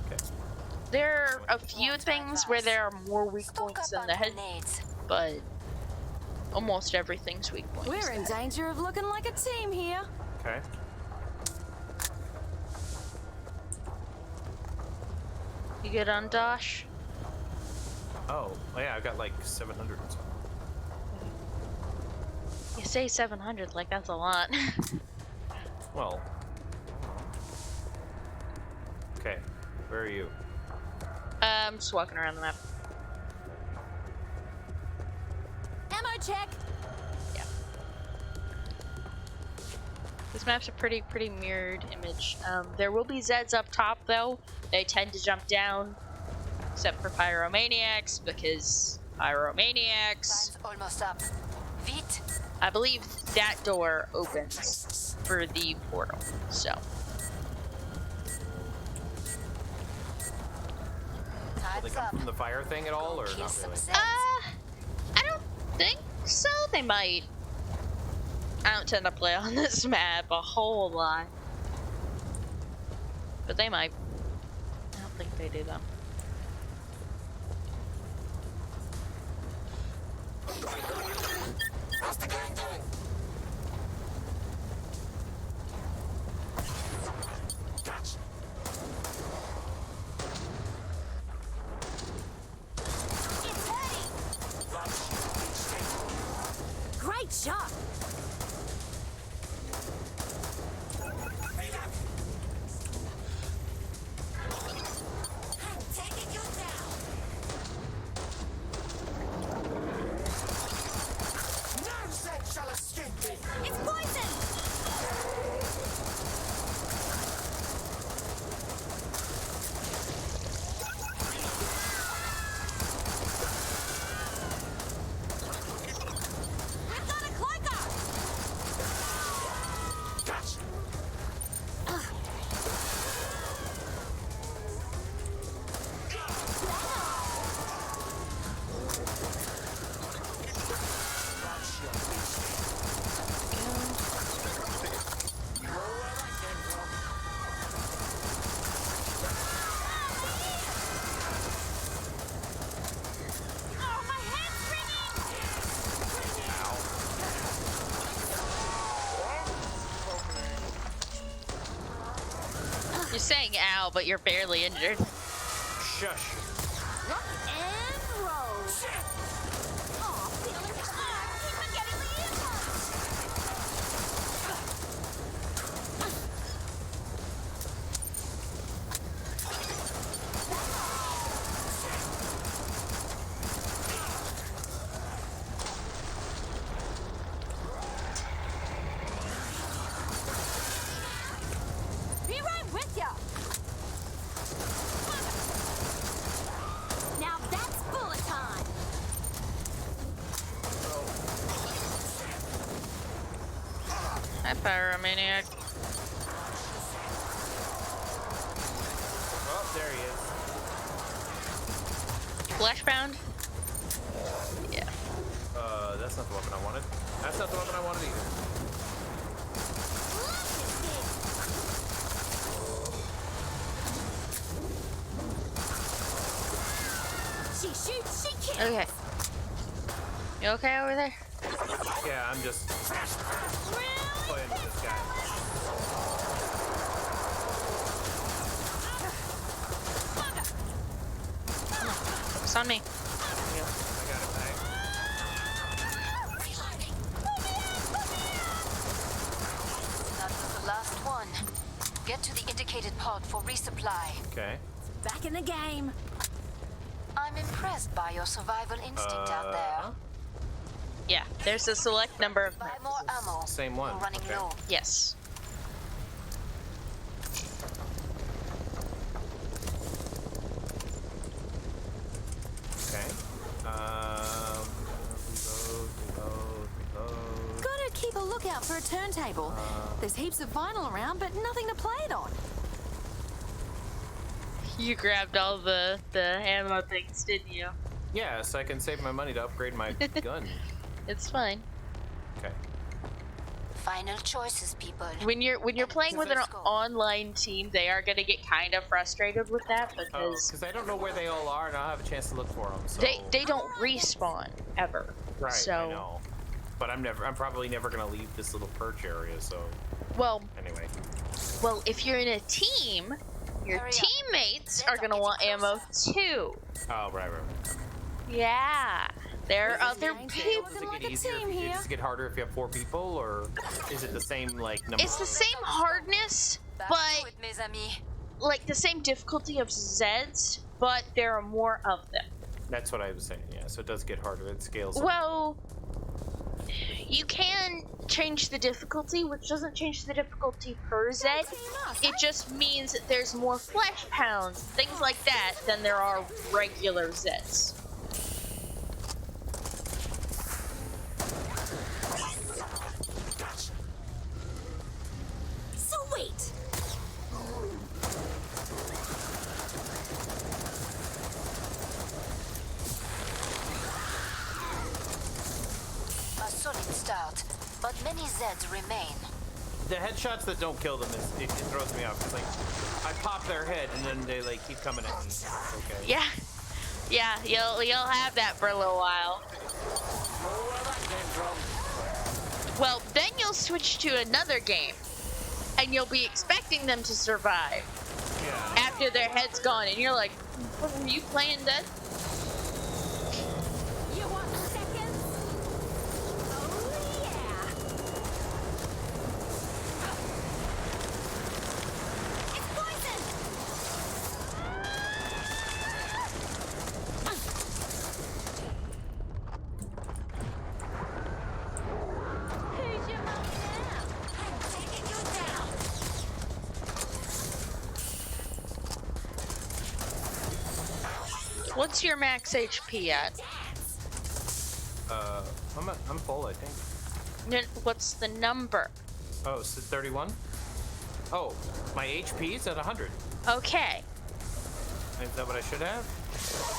Okay. There are a few things where there are more weak Stock points up than the on head, grenades. but almost everything's weak points. We're in there. danger of looking like a team here. Okay. You good on Dosh? Oh, yeah, I've got like 700 or something. You say 700 like that's a lot. Well. Okay, where are you? Just walking around the map. Ammo check. Yeah. This map's a pretty mirrored image. There will be Zeds up top though. They tend to jump down, except for Pyromaniacs, because Pyromaniacs. Time's almost up. Vite. I believe that door opens for the portal, so. Will they Time's come up. from the fire thing at all, or Kill not some really? Zeds. I don't think so. They might. I don't tend to play on this map a whole lot. But they might. I don't think they do though. Great shot. Taking you down. No Zed shall escape me! It's poison. We've got a cloaker. Gotcha! Oh, my head's ringing. You're saying ow, but you're barely injured. Shush. Rock and roll. Oh, feeling hard. Keep on getting the impulse. Be right with ya. Now that's bullet time. Hi, Pyromaniac. Oh, there he is. Fleshbound? Yeah. That's not the weapon I wanted. That's not the weapon I wanted either. She shoots, she kills. Okay. You okay over there? Yeah, I'm just playing with this guy. It's on me. I got it back. That was the last one. Get to the indicated pod for resupply. Okay. Back in the game. I'm impressed by your survival instinct out there. Yeah, there's a select number of. Buy more ammo. Same one. We're running Okay. low. Yes. Okay. Reload. Gotta keep a lookout for a turntable. There's heaps of vinyl around, but nothing to play it on. You grabbed all the ammo things, didn't you? Yeah, so I can save my money to upgrade my gun. It's fine. Okay. Final choices, people. When you're playing with an Let's go. online team, they are gonna get kind of frustrated with that Oh, because because I don't know where they all are, and I'll have a chance to look for them. So. they don't respawn ever. Right. So I know. But I'm probably never gonna leave this little perch area. So well, anyway. if you're in a team, your Hurry up. teammates Zed are gonna want ammo too. Oh, right. Yeah. There are other people. Does it like get a easier? team here. Does it get harder if you have 4 people, or is it the same like number? It's the same hardness, Back but to it, mes amis. like the same difficulty of Zeds, but there are more of them. That's what I was saying. Yeah, so it does get harder. It scales. Well, you can change the difficulty, which doesn't change the difficulty per Zed. It just means that there's more flesh pounds, things like that, than there are regular Zeds. Sweet. A solid start, but many Zeds remain. The headshots that don't kill them it throws me off. It's like I pop their head and then they like keep coming at me. Okay. Yeah, you'll have that for a little while. Well, then you'll switch to another game, and you'll be expecting them to survive after their head's gone, and you're like, "What were you playing, Dead?" You want seconds? Oh yeah. It's poison. Who's your mom now? I'm taking you down. What's your max HP at? I'm full, I think. What's the number? Oh, so 31? Oh, my HP is at 100. Okay. Is that what I should have?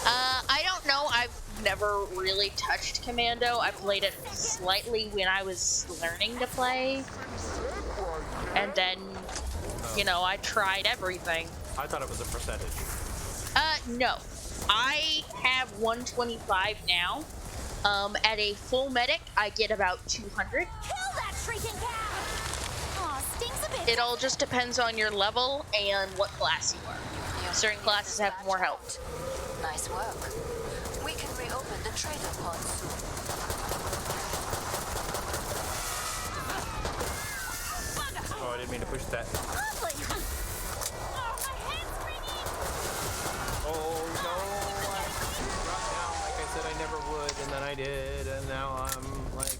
I don't know. I've never really touched Commando. I played it slightly when I was learning to play. And then, I tried everything. I thought it was a percentage. No. I have 125 now. At a full medic, I get about 200. Kill that shrieking cow. Aw, stings a bit. It all just depends on your level and what class you are. Certain classes have more health. Nice work. We can reopen the trader pod soon. Oh, I didn't mean to push that. Lovely. Oh, my head's ringing. Oh no! I dropped down like I said I never would, and then I did, and now I'm like.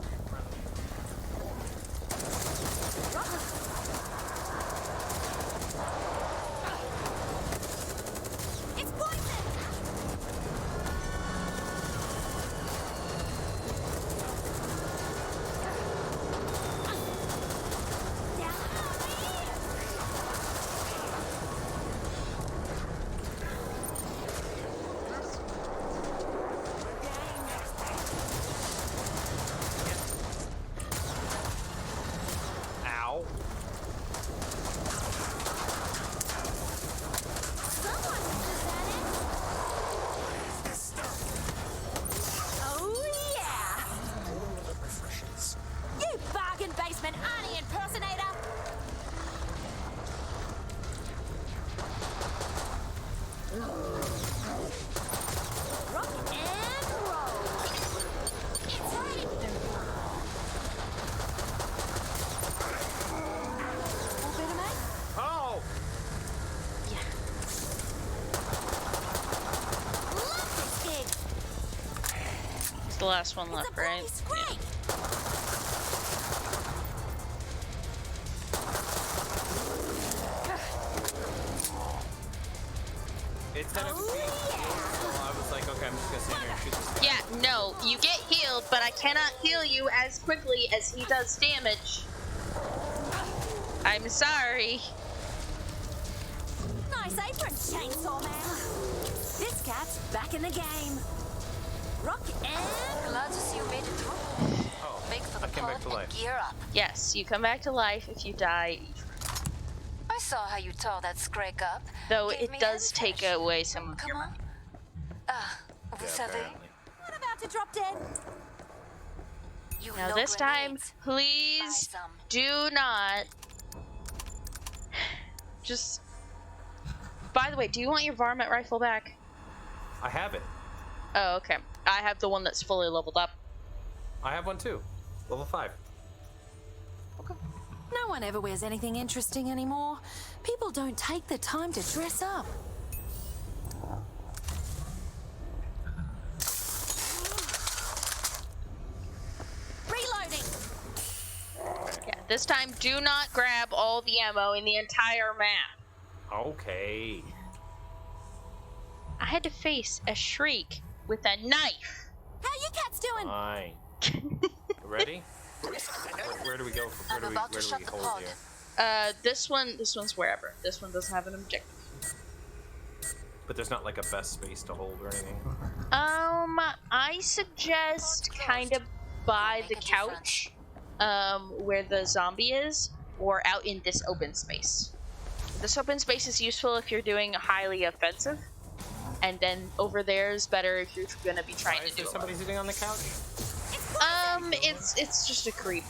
It's poison. Ow! Oh yeah! You bargain basement Arnie impersonator! Rock and roll! It's right! All better, mate? Oh! Love this gig! It's the last one It's a left, bloody right? scrape! It's kind of. I was like, okay, I'm just gonna stand here and shoot this. Yeah, no, you get healed, but I cannot heal you as quickly as he does damage. I'm sorry. Nice apron, Chainsaw Man! This cat's back in the game! Rock and... Glad to see you made it through. Oh, Make for the I came pod back to and life. gear up. Yes, you come back to life if you die each round. I saw how you tore that Scrake up. Though Gave it me does hand take flash. away some of Come your on. Ah, vous savez, apparently. What about to drop dead? you Now know this time, grenades. Buy please some. do not. Just By the way, do you want your varmint rifle back? I have it. Oh, okay. I have the one that's fully leveled up. I have one too. Level 5. No one ever wears anything interesting anymore. People don't take the time to dress up. Reloading! Yeah, this time do not grab all the ammo in the entire map. Okay. I had to face a shriek with a knife. How you cats doing? Fine. Ready? Where do we go? Where do we hold here? This one's wherever. This one doesn't have an objective. But there's not like a best space to hold or anything. I suggest kind of by the couch, where the zombie is, or out in this open space. This open space is useful if you're doing highly offensive, and then over there is better if you're gonna be trying to do it. Somebody sitting on the couch? It's just a creep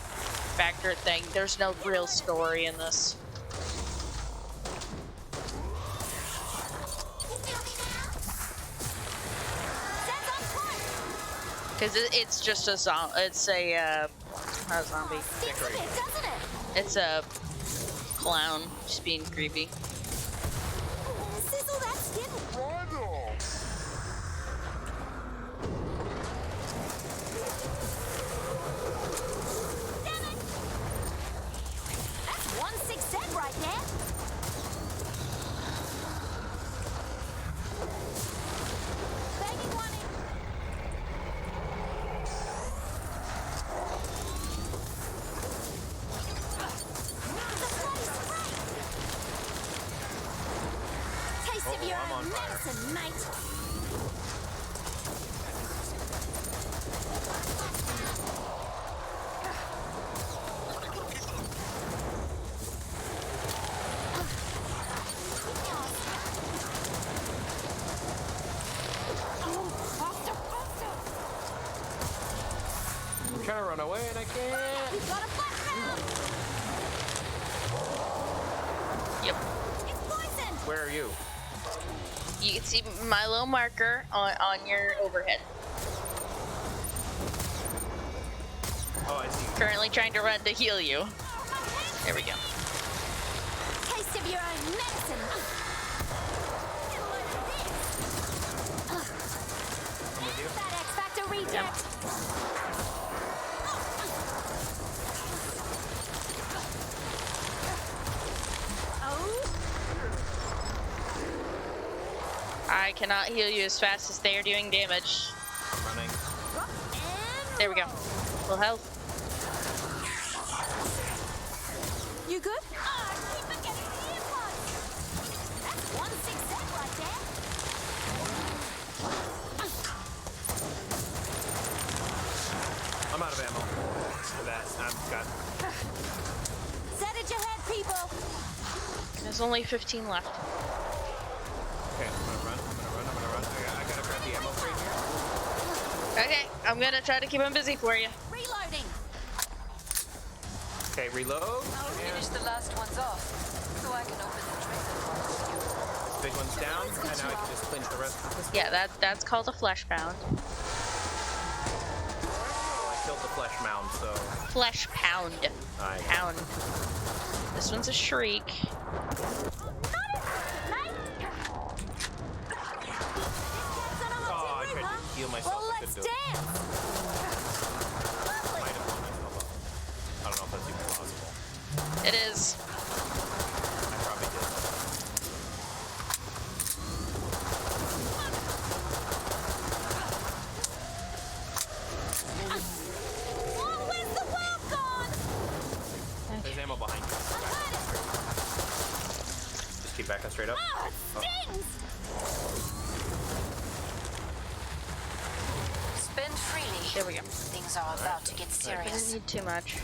factor thing. There's no real story in this. Because it's just a zombie. It's a not a zombie. It's a clown just being creepy. Sizzle that skin. Damn it! That's 1-6 Zed right there. Banging one in. Taste of your I'm on own fire. medicine, mate. I'm trying to run away and I can't. We've got a flashback. Yep. It's poisoned. Where are you? You can see my little marker on your overhead. Oh, I see. Currently trying to run to heal you. There we go. Taste of your own medicine. Get a load of this. I'm with you. That X Factor reject. I cannot heal you as fast as they are doing damage. I'm running. There we go. Full health. You good? Oh, I keep forgetting the earplugs. That's 1-6 Zed right there. I'm out of ammo. For that, I've got. Zed at your head, people. There's only 15 left. Okay, I'm gonna run. I gotta grab the ammo crate here. Okay, I'm gonna try to keep them busy for you. Reloading. Okay, reload. Finish the last ones off, so I can open the trailer box. Big one's down, and now I can just clinch the rest of this. Yeah, that's called a flesh pound. I killed the flesh mound, so. Flesh pound. I Pound. This one's a shriek. Oh, I tried to heal myself. Well, I let's couldn't do it. dance. I might have blown myself up. I don't know if that's even possible. It is. I probably did. Oh, where's the world gone? There's ammo behind you. I heard it. Just keep backing straight up. Oh, it stings. Spend freely. There we go. Things are about to get Didn't serious. need too much.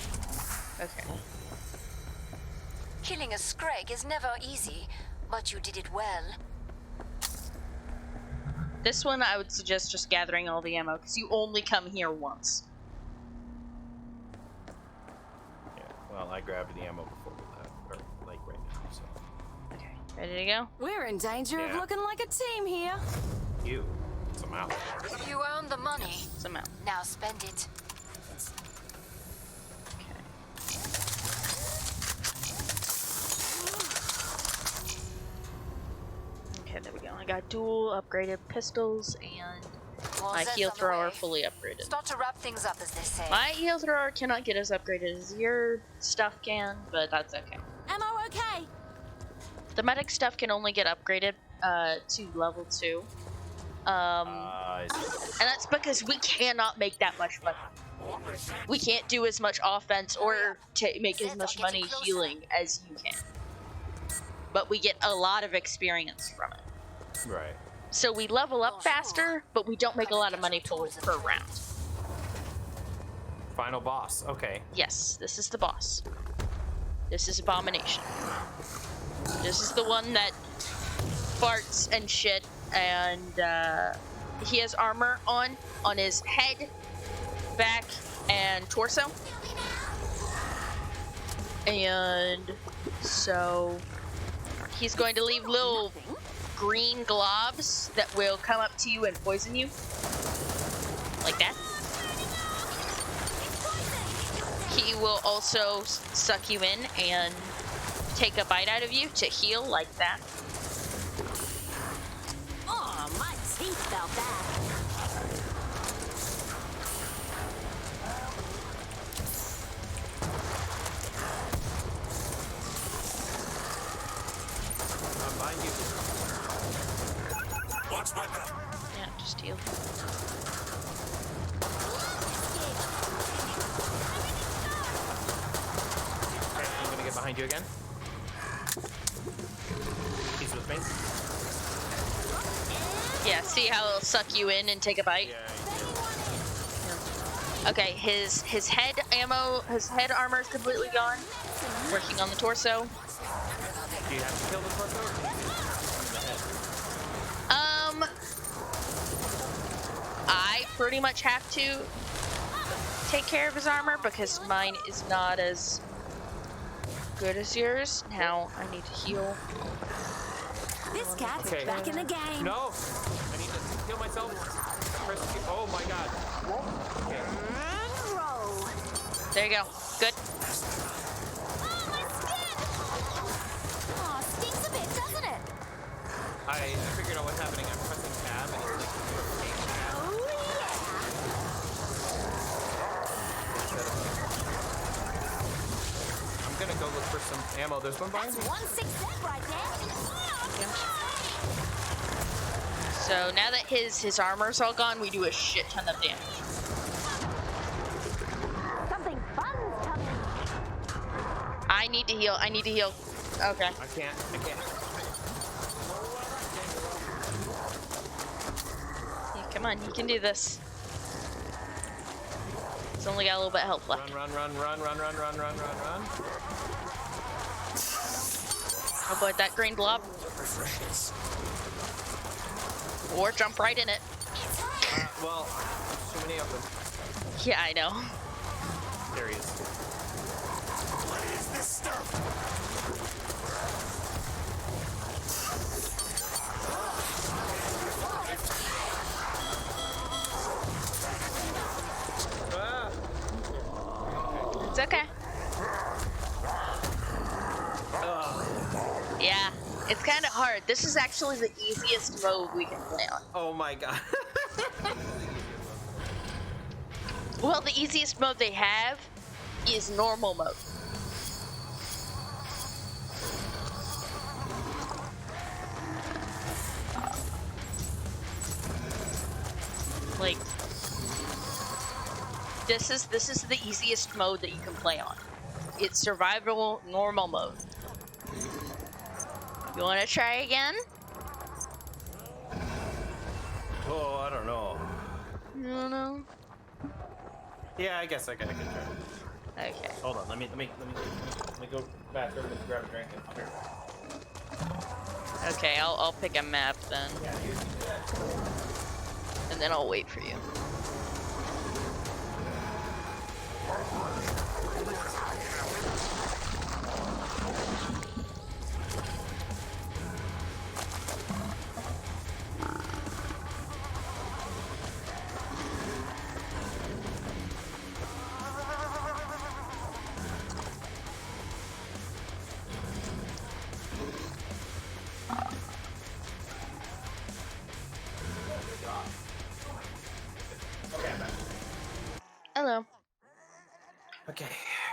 Okay. Killing a Scrag is never easy, but you did it well. This one I would suggest just gathering all the ammo, because you only come here once. Yeah, well, I grabbed the ammo before we left, or like right now, so. Okay, Ready to go? We're in danger of Yeah. looking like a team here. You. Somehow. You earned the money. Somehow. Now spend it. Okay, there we go. I got dual upgraded pistols and More my Zeds heal on the thrower way. fully upgraded. Start to wrap things up, as they say. My heal thrower cannot get as upgraded as your stuff can, but that's okay. Ammo okay? The medic stuff can only get upgraded to level 2. And that's because we cannot make that much money. We can't do as much offense or make as much money healing as you can. But we get a lot of experience from it. Right. So we level up faster, but we don't make a lot of money per round. Final boss. Okay. Yes, this is the boss. This is Abomination. This is the one that farts and shit, and he has armor on his head, back, and torso. And so he's going to leave little green globs that will come up to you and poison you. Like that. He will also suck you in and take a bite out of you to heal like that. Oh, my teeth felt that. I'm behind you. Watch my back. Yeah, just heal. Okay, I'm gonna get behind you again. He's with me. Yeah, see how it'll suck you in and take a bite? Yeah. Okay, his head armor is completely gone. Working on the torso. Do you have to kill the torso? Or can you just the head? I pretty much have to take care of his armor because mine is not as good as yours. Now I need to heal. This cat's Okay. back in the game. No! I need to heal myself. Press Q. Oh my god. Okay. And roll. There you go. Good. Oh, my skin! Oh, stinks a bit, doesn't it? I figured out what's happening. I'm pressing tab and it's like rotating tab. Oh, I'm gonna go look for some ammo. There's one yeah. behind That's me. 1 6 right there. So now that his armor's all gone, we do a shit ton of damage. Something fun's coming. I need to heal. Okay. I can't. Yeah, come on, you can do this. It's only got a little bit of health left. Run. Avoid that green blob. Or jump right in it. Well, there's too many of them. Yeah, I know. There he is. What is this stuff? Ah! It's okay. Yeah, it's kind of hard. This is actually the easiest mode we can play on. Oh my god. Well, the easiest mode they have is normal mode. Like, this is the easiest mode that you can play on. It's survival normal mode. You want to try again? Oh, I don't know. No. Yeah, I guess I can try. Okay. Hold on, let me go bathroom and grab a drink. I'll be right back. Okay, I'll pick a map then. Yeah, you can do that. And then I'll wait for you.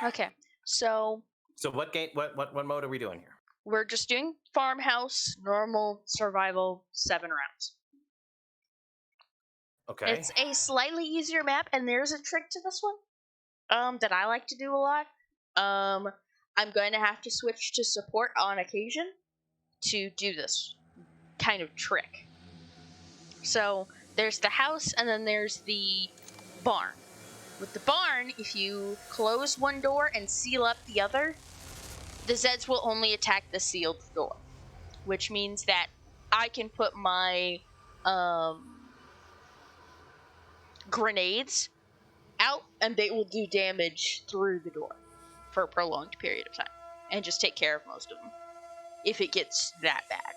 Okay, so what game? What mode are we doing here? we're just doing farmhouse, normal, survival, 7 rounds. Okay. It's a slightly easier map, and there's a trick to this one that I like to do a lot. I'm going to have to switch to support on occasion to do this kind of trick. So there's the house, and then there's the barn. With the barn, if you close one door and seal up the other, the Zeds will only attack the sealed door, which means that I can put my grenades out and they will do damage through the door for a prolonged period of time and just take care of most of them if it gets that bad.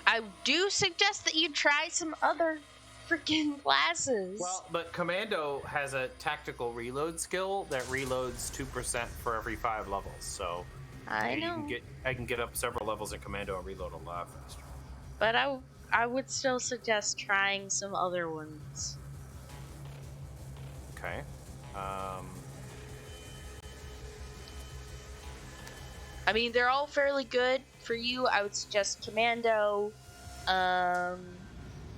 I do suggest that you try some other freaking classes. Well, but Commando has a tactical reload skill that reloads 2% for every 5 levels. So I know. I can get up several levels in Commando and reload a lot faster. But I would still suggest trying some other ones. Okay. I mean, they're all fairly good. For you, I would suggest Commando,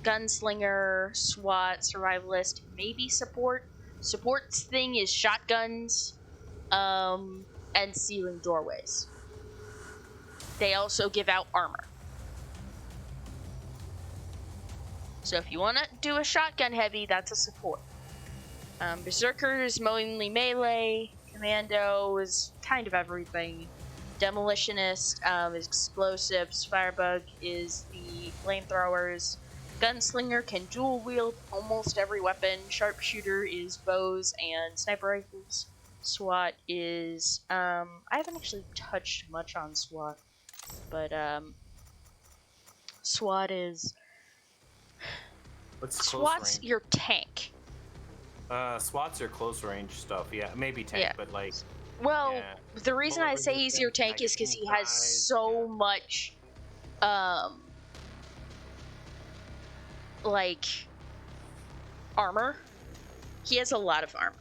Gunslinger, SWAT, Survivalist, maybe Support. Support's thing is shotguns, and sealing doorways. They also give out armor. So if you want to do a shotgun heavy, that's a support. Berserker is mainly melee. Commando is kind of everything. Demolitionist is explosives. Firebug is the flamethrowers. Gunslinger can dual wield almost every weapon. Sharpshooter is bows and sniper rifles. SWAT is I haven't actually touched much on SWAT, but SWAT is SWAT's your tank. SWAT's your close range stuff. Yeah, maybe tank, Yeah. but like. Well, Yeah. the reason I say he's your tank is because he has so much, like, armor. He has a lot of armor.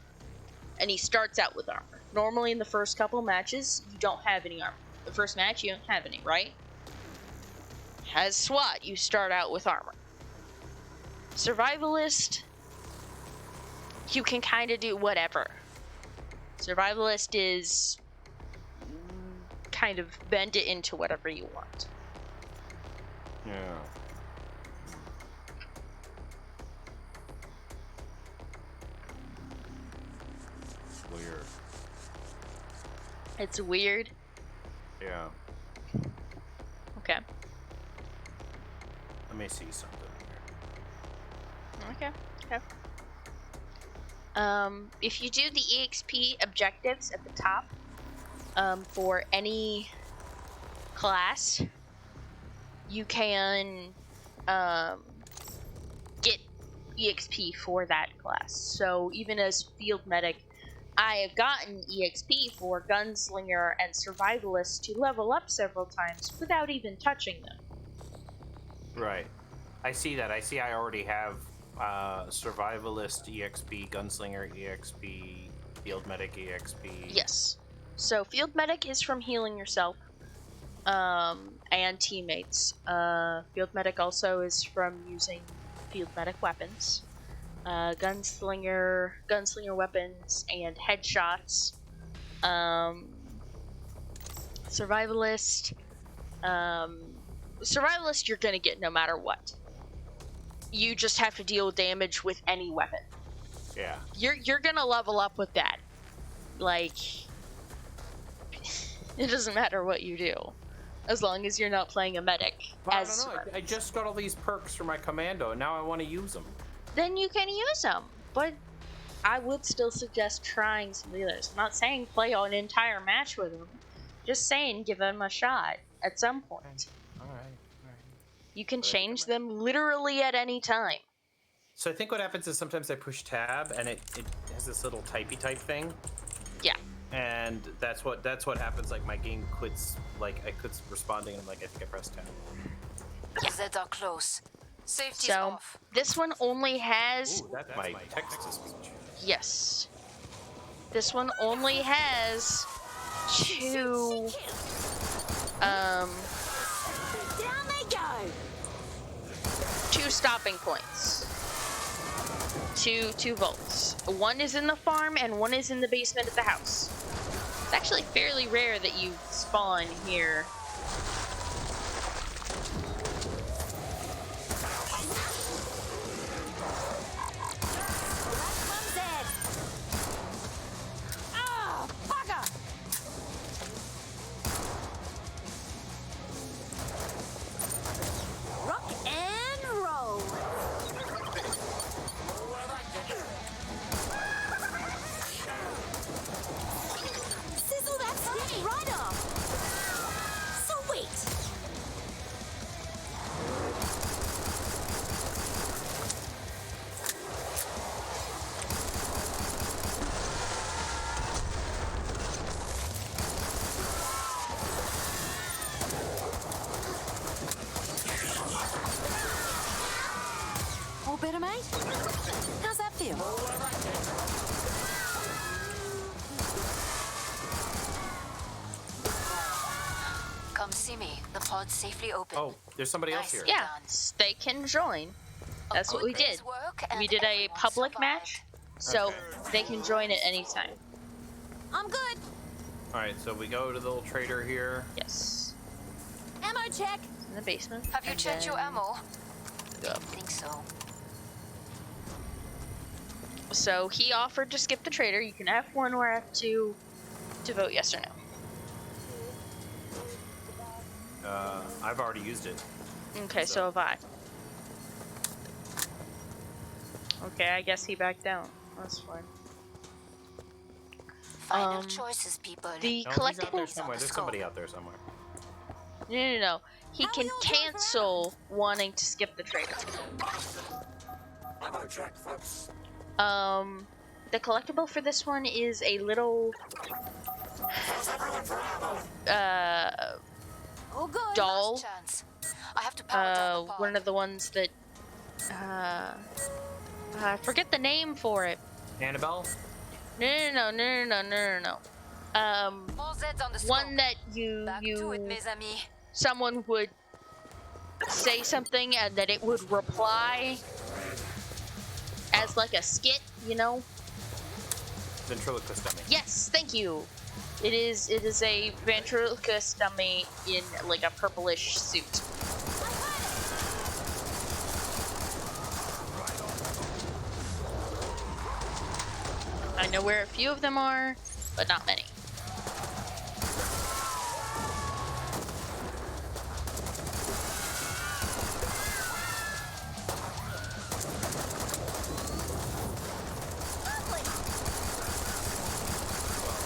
And he starts out with armor. Normally in the first couple matches, you don't have any armor. The first match, you don't have any, right? As SWAT, you start out with armor. Survivalist, you can kind of do whatever. Survivalist is kind of bend it into whatever you want. Yeah. Weird. It's weird. Yeah. Okay. Let me see something here. Okay. If you do the EXP objectives at the top, for any class, you can, get EXP for that class. So even as field medic, I have gotten EXP for Gunslinger and Survivalist to level up several times without even touching them. Right. I see that. I already have Survivalist EXP, Gunslinger EXP, Field Medic EXP. Yes. So Field Medic is from healing yourself and teammates. Field Medic also is from using Field Medic weapons. Gunslinger weapons and headshots. Survivalist. Survivalist you're gonna get no matter what. You just have to deal damage with any weapon. Yeah. You're gonna level up with that. Like, it doesn't matter what you do, as long as you're not playing a medic. Well, I don't know. I just got all these perks for my commando, and now I want to use them. Then you can use them, but I would still suggest trying some of the others. I'm not saying play an entire match with them. Just saying give them a shot at some point. All right. You can change them literally at any time. So I think what happens is sometimes I push tab, and it has this little typey type thing. Yeah. And that's what happens. Like my game quits. Like I quit responding, and I'm like, I think I pressed tab. The Zeds are close. Safety's So off. this one only has Ooh, that's my text-to-speech. yes. This one only has two Down they go. two stopping points. Two vaults. One is in the farm and one is in the basement of the house. It's actually fairly rare that you spawn here. Last one, Zed. Oh, bugger. Rock and roll. Sizzle that stick right off. Sweet. All better, mate? How's that feel? Come see me. The pod's safely open. Oh, there's somebody else here. Yeah, they can join. That's what we did. We did a public match, so they can join at any time. I'm good. All right, so we go to the little trader here. Yes. Ammo check. In the basement. Have you and checked your then ammo? go up. I think so. So he offered to skip the trader. You can F1 or F2 to vote yes or no. I've already used it. Okay, so have I. Okay, I guess he backed down. That's fine. Final choices, people. The No, he's out there collectible. somewhere. There's somebody out there somewhere. No. He How can are you all doing for cancel wanting to skip the trader. Ammo check, folks. The collectible for this one is a little How's everyone for ammo? All good. doll. Last chance. I have to power down the pod. One of the ones that I forget the name for it. Annabelle? No. More Zeds on the scope. One that Back to it, mes amis. someone would say something and that it would reply as like a skit, you know? Ventriloquist dummy. Yes, thank you. It is a ventriloquist dummy in like a purplish suit. I know where a few of them are, but not many.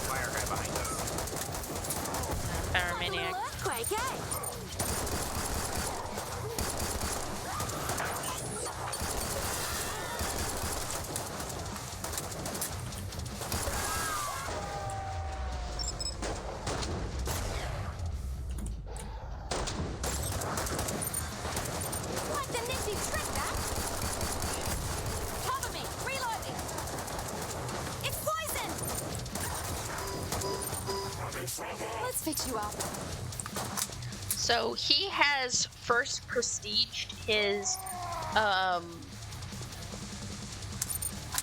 Fire guy behind us. Pyromaniac. Earthquake, eh? Like the nifty trick, that. Cover me. Reloading. It's poison. Let's fix you up. So he has first prestiged his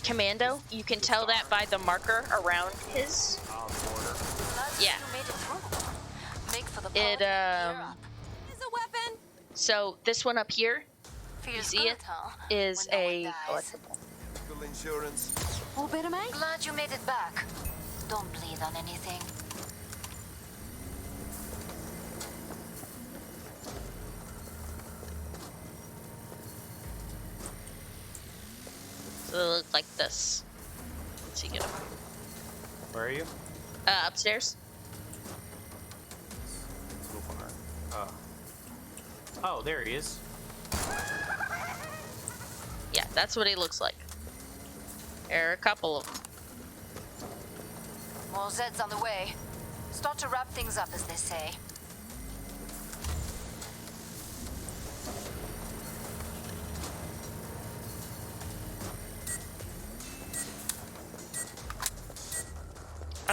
commando. You can tell that by the marker around his. Border. Glad Yeah. you made it through. Make for the pod. It Gear up. Here's a weapon. So this one up here Feels see good, it? huh? is When no a one dies. collectible. Insurance. All better, mate? Glad you made it back. Don't bleed on anything. So they look like this. Let's see, get him. Where are you? Upstairs. So far. Oh, there he is. Yeah, that's what he looks like. There are a couple of them. More Zeds on the way. Start to wrap things up, as they say.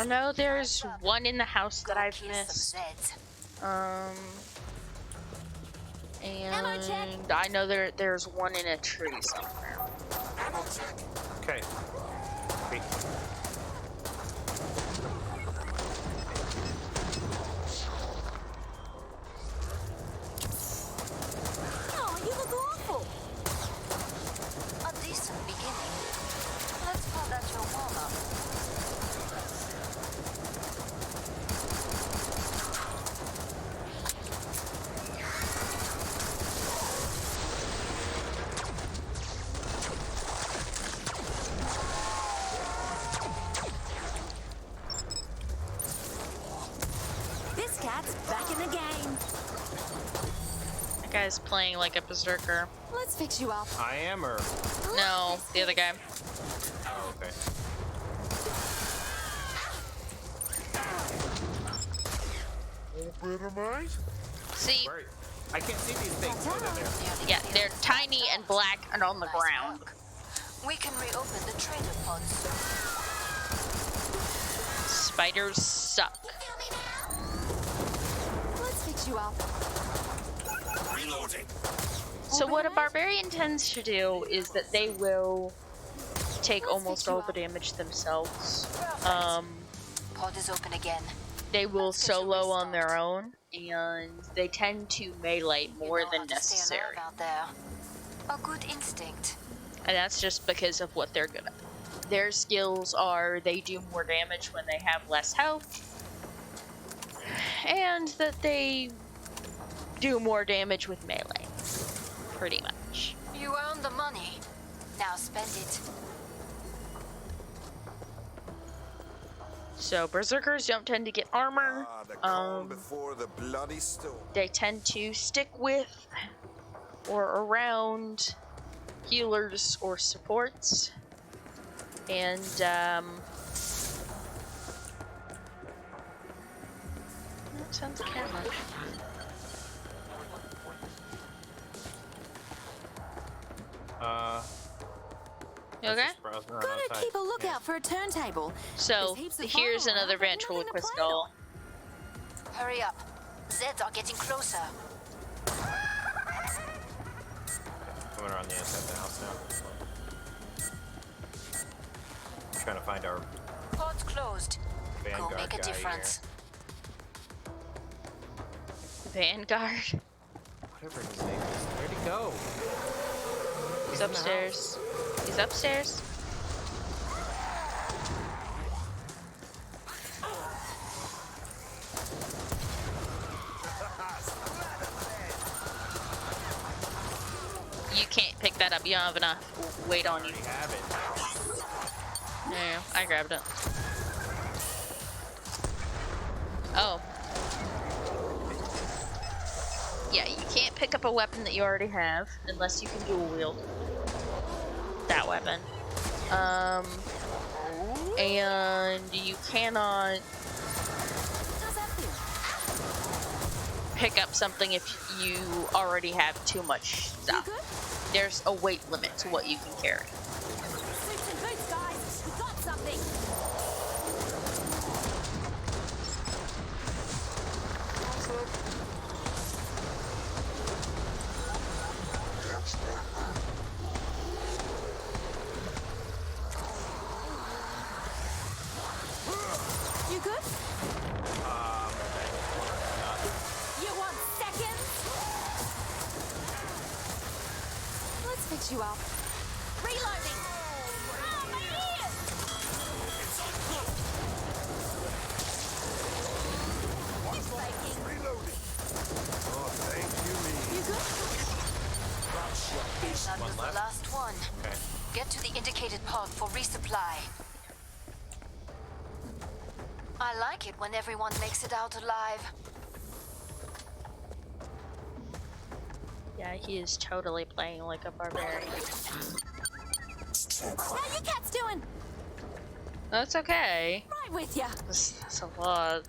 I know there's one in the house that I've missed. And I know there's one in a tree somewhere. Okay. Wait. Oh, you look awful. A decent beginning. Let's call that your warm-up. This cat's back in the game. That guy's playing like a berserker. Let's fix you up. I am, or No, the other guy. oh, okay. See, Where? I can't see these things. Oh, they're there. yeah, they're tiny and black and on the Nice ground. work. We can reopen the trader pods. Spiders suck. Let's fix you up. Reloading. So what a barbarian tends to do is that they will take almost all the damage themselves. Pod is open again. They will Let's get you solo on their restarted. own, and they tend to melee more You know than how to stay necessary. alive out there. A good instinct. And that's just because of what they're good at. Their skills are they do more damage when they have less health, and that they do more damage with melee. Pretty much. You earned the money. Now spend it. So berserkers don't tend to get armor. The calm before the bloody storm. They tend to stick with or around healers or supports. And that sounds like camera. You okay? Gotta keep a lookout for a turntable. So There's heaps of here's fire another around, but nothing to ventriloquist play doll. Hurry up. Zeds are getting closer. Coming around the inside of the house now. Trying to find our Pod's closed. Vanguard Go make a guy difference. Vanguard. Whatever his name is. Where'd he go? He's in the upstairs. He's upstairs. You can't pick that up. You don't have enough weight on you. Already have it. Yeah, I grabbed it. Oh. Yeah, you can't pick up a weapon that you already have unless you can dual wield that weapon. And you cannot How's that feel? pick up something if you already have too much You stuff. good? There's a weight limit to what you can carry. Suits and boots, guys. We got something. You good? You want seconds? Let's fix you up. Reloading. Oh, my ears! It's breaking. Reloading. Oh, thank you, me. You good? That was the last one. Okay. Get to the indicated pod for resupply. I like it when everyone makes it out alive. Yeah, he is totally playing like a barbarian. How you cats doing? That's okay. Right with ya. That's a lot.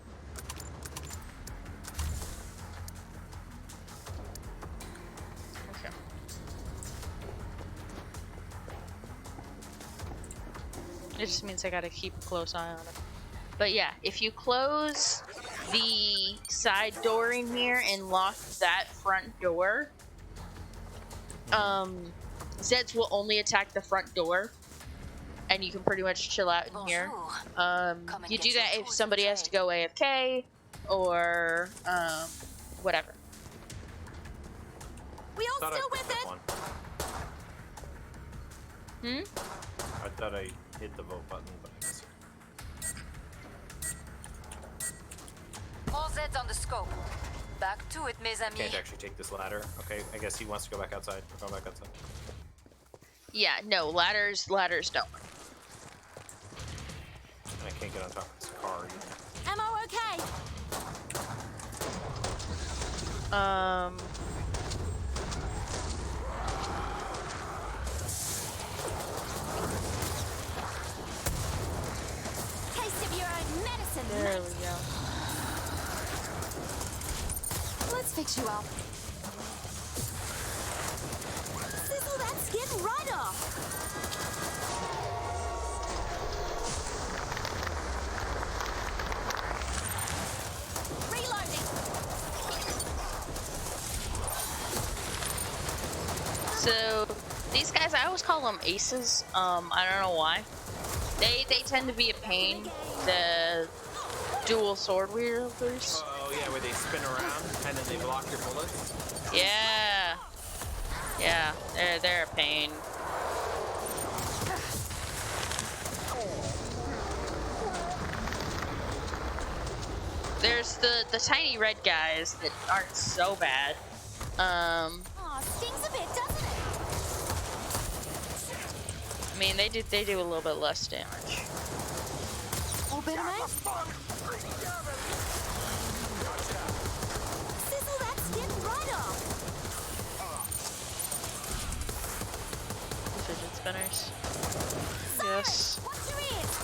Okay. It just means I gotta keep a close eye on him. But yeah, if you close the side door in here and lock that front door, Zeds will only attack the front door, and you can pretty much chill out in here. You do that if somebody has to go AFK or whatever. We all Thought I still pressed with that it? one. I thought I hit the vote button, but I missed it. All Zeds on the scope. Back to it, mes amis. Can't actually take this ladder. Okay, I guess he wants to go back outside. We're going back outside. Yeah, no, ladders don't. And I can't get on top of this car either. Ammo okay? Taste of your own medicine, There mate. we go. Let's fix you up. Sizzle that skin right off. Reloading. So these guys, I always call them aces. I don't know why. They tend to be a pain. The dual sword wielders. Oh yeah, where they spin around and then they block your bullets. Yeah. Yeah, they're a pain. There's the tiny red guys that aren't so bad. Aw, stings a bit, doesn't it? I mean they do a little bit less damage. All better, mate? Sizzle that skin right off. Fidget spinners. Yes. Watch your ears.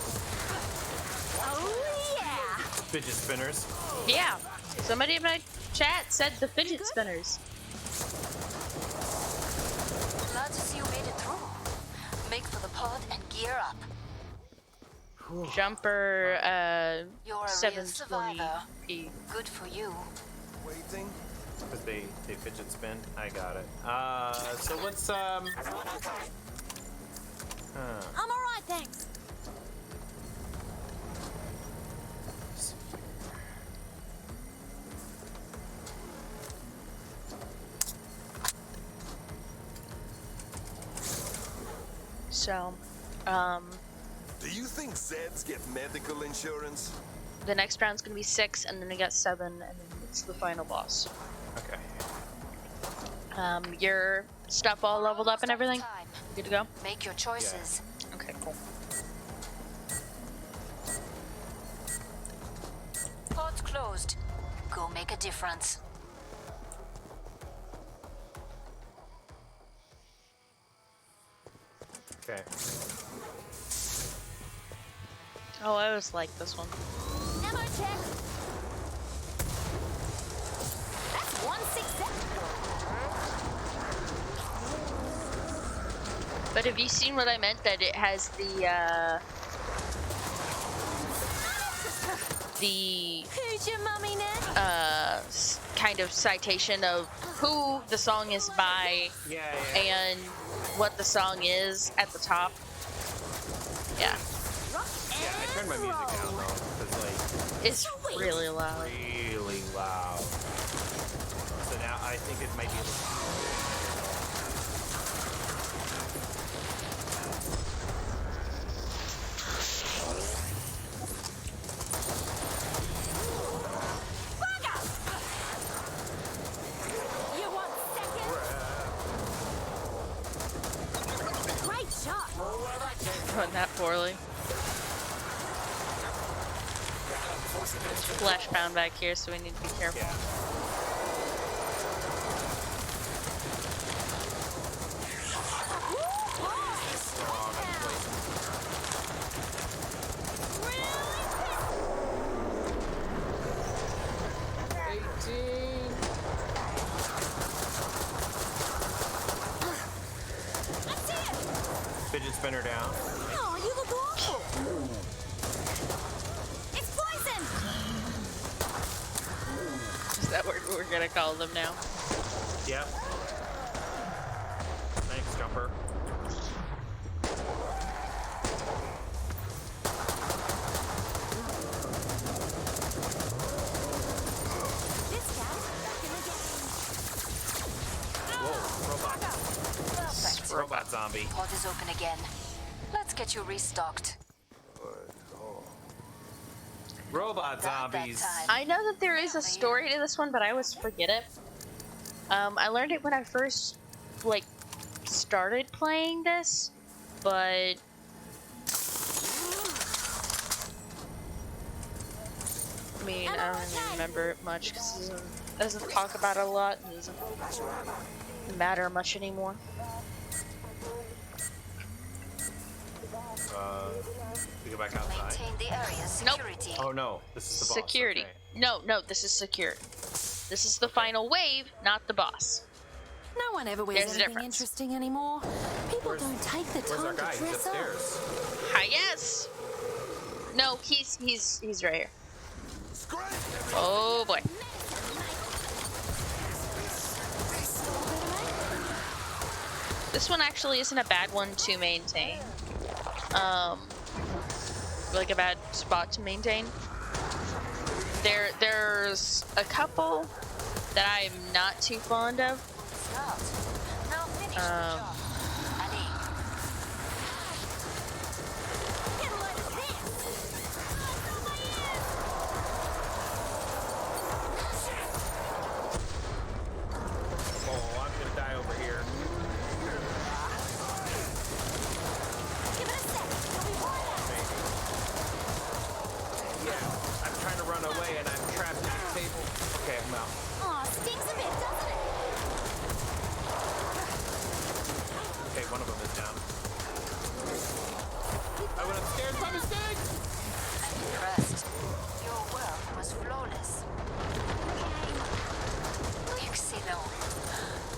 Oh, yeah. Fidget spinners. Yeah. Somebody in my chat said the fidget spinners. Glad to see you made it through. Make for the pod and gear up. Jumper You're a real 720p. survivor. Good for you. Waiting. Because they fidget spin. I got it. So what's I'm alright, thanks. So, Do you think Zeds get medical insurance? the next round's gonna be 6, and then we got 7, and then it's the final boss. okay? Your stuff all leveled up and everything? Time. Good to go? Make your choices. Okay, cool. Pod's closed. Go make a difference. Okay. Oh, I always like this one. Ammo check. That's 167. But have you seen what I meant? That it has the Who's your mummy now? kind of citation of who the song is by Yeah. and what the song is at the top. Yeah, Yeah, I turned my music down though, because like it's really loud. really loud. So now I think it might be a little. You want second? Great shot. Going that poorly. Flash pound back here, so we need to be careful. Yeah. Fidget spinner down. Oh, you look awful. It's we're gonna call them now. Yep. Thanks, Jumper. This cat's back in the game. Whoa, robot. Perfect. Robot zombie. Pod is open again. Let's get you restocked. Robot zombies. I know that there is a story to this one, but I always forget it. I learned it when I first, like, started playing this, but... I mean, I don't even remember it much, because it doesn't talk about it a lot, and it doesn't matter much anymore. We go back outside. Maintain the area's security. Oh no, this is the boss. Security. Okay. No, this is security. This is the final wave, not the boss. No one ever wears There's a anything difference. interesting anymore. People don't take the Where's our time guy? to He's dress up. upstairs. Hi, yes. No, he's right here. Oh boy. This one actually isn't a bad one to maintain. Like a bad spot to maintain. There's a couple that I'm not too fond of. Start. Now finish the job. Ali. Oh, I'm gonna die over here. Yeah, I'm trying to run away and I'm trapped in the table. Okay, I'm out. Aw, stings a bit, doesn't it? Okay, one of them is down. I went upstairs by mistake! I'm impressed. Your work was flawless. Excellent.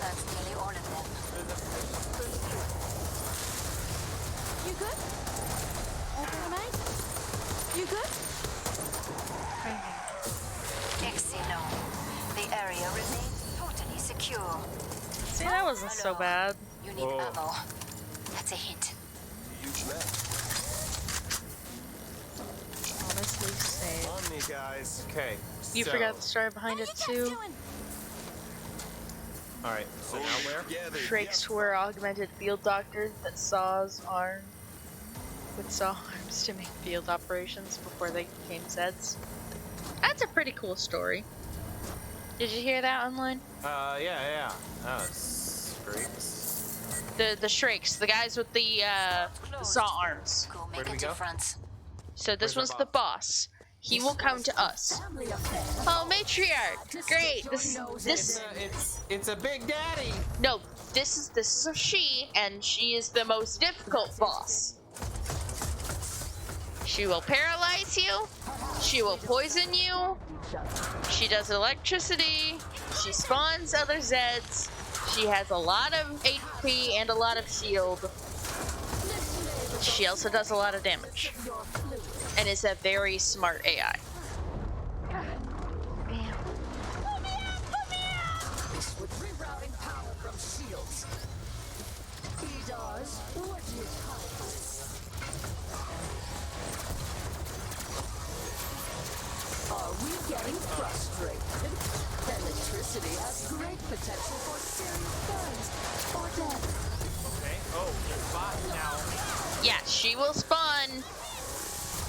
That's nearly all of them. You good? Okay, mate? You good? Excellent. The area remains totally secure. See, that wasn't so bad. You need Whoa. ammo. That's a hint. Huge map. Honestly saying. On me, guys. Okay. You so- forgot the story behind it too. Alright, so now where? Together, Shrakes were augmented field doctors that saw arms to make field operations before they became Zeds. That's a pretty cool story. Did you hear that online? Yeah. Oh, Scrapes. The Shrakes, the guys with the saw arms. Go Where make do a we go? difference. So this Where's one's our the boss. He will come to us. Oh, matriarch! Great. It's a big daddy. No, this is a she, and she is the most difficult boss. She will paralyze you. She will poison you. She does electricity. She spawns other Zeds. She has a lot of HP and a lot of shield. She also does a lot of damage. And is a very smart AI. Are we getting frustrated? Electricity has great potential for serious burns or death. Okay. Oh, there's bots now. Yeah, she will spawn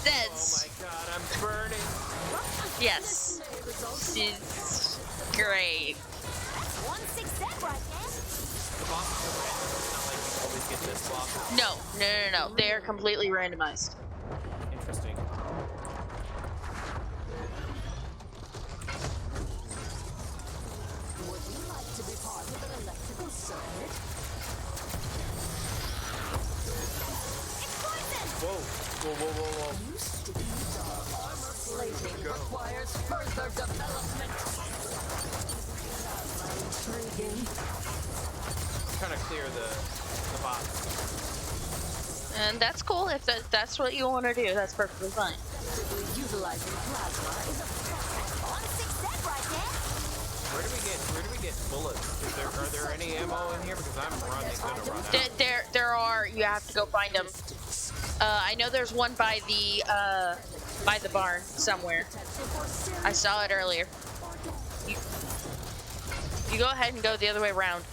Oh Zeds. my god, I'm burning. Yes. She's great. 1-6 right there. The bosses are random. It's not like you always get this boss. No. They are completely randomized. Interesting. Would you like to be part of an electrical circuit? Whoa. You sticky dog. Armor plating requires further development. Intriguing. Trying to clear the bots. And that's cool. If that's what you want to do, that's perfectly fine. Effectively utilizing plasma is a 1-6 right there. Where do get bullets. Are there any ammo in here? Because I'm gonna run out. There are. You have to go find them. I know there's one by the barn somewhere. I saw it earlier. You go ahead and go the other way around.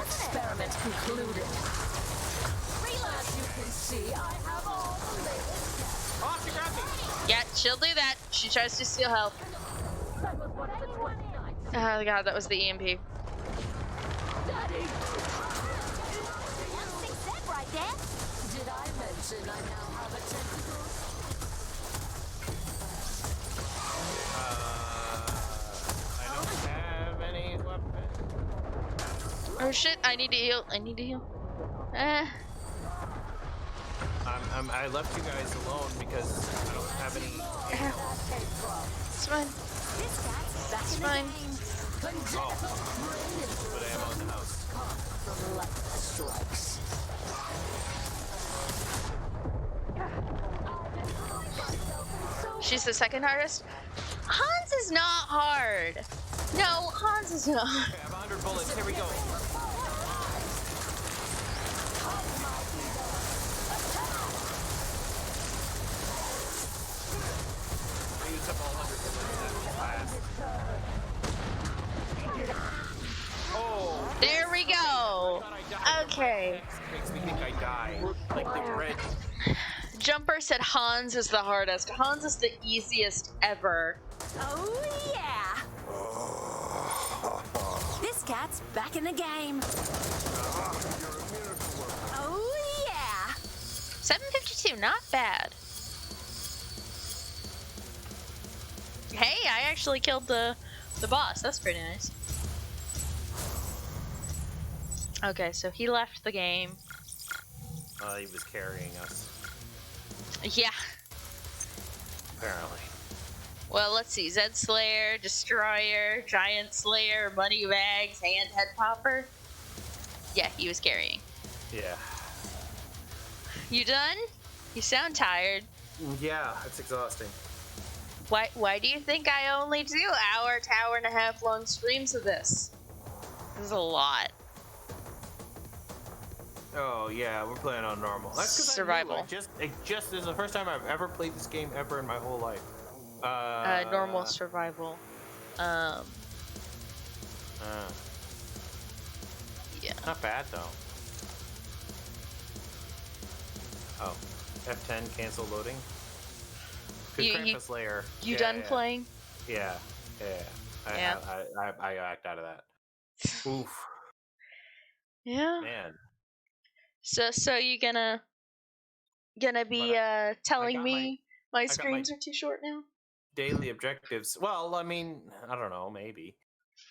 Experiment concluded. As you can see, I have all the latest. Oh, she grabbed me. Yeah, she'll do that. She tries to steal health. Oh god, that was the EMP. One thing said right there. Did I mention I now have a tentacle? I don't have any weapons. Oh shit, I need to heal. I need to heal. I left you guys alone because I don't have any ammo. It's fine. It's fine. Oh, put ammo in the house. She's the second hardest. Hans is not hard. No, Hans is not. Okay, I have 100 bullets. Here we go. I used up all 100 bullets. Oh. There we go. Okay. Makes me think I die. Like the red. Jumper said Hans is the hardest. Hans is the easiest ever. Oh yeah. This cat's back in the game. Oh yeah. 752, not bad. Hey, I actually killed the boss. That's pretty nice. Okay, so he left the game. He was carrying us. Yeah. Apparently. Well, let's see. Zed Slayer, Destroyer, Giant Slayer, Money Bags, Hand Head Popper. Yeah, he was carrying. Yeah. You done? You sound tired. Yeah, it's exhausting. Why do you think I only do hour to hour and a half long streams of this? This is a lot. Oh yeah, we're playing on normal. That's because Survival. it just this is the first time I've ever played this game ever in my whole life. Normal survival. Yeah. Not bad though. Oh, F10 cancel loading. You Slayer. You done playing? Yeah. Yeah. I backed out of that. Oof. Yeah. Man. So you gonna be telling me my screens are too short now? Daily objectives. Well, I mean, I don't know, maybe.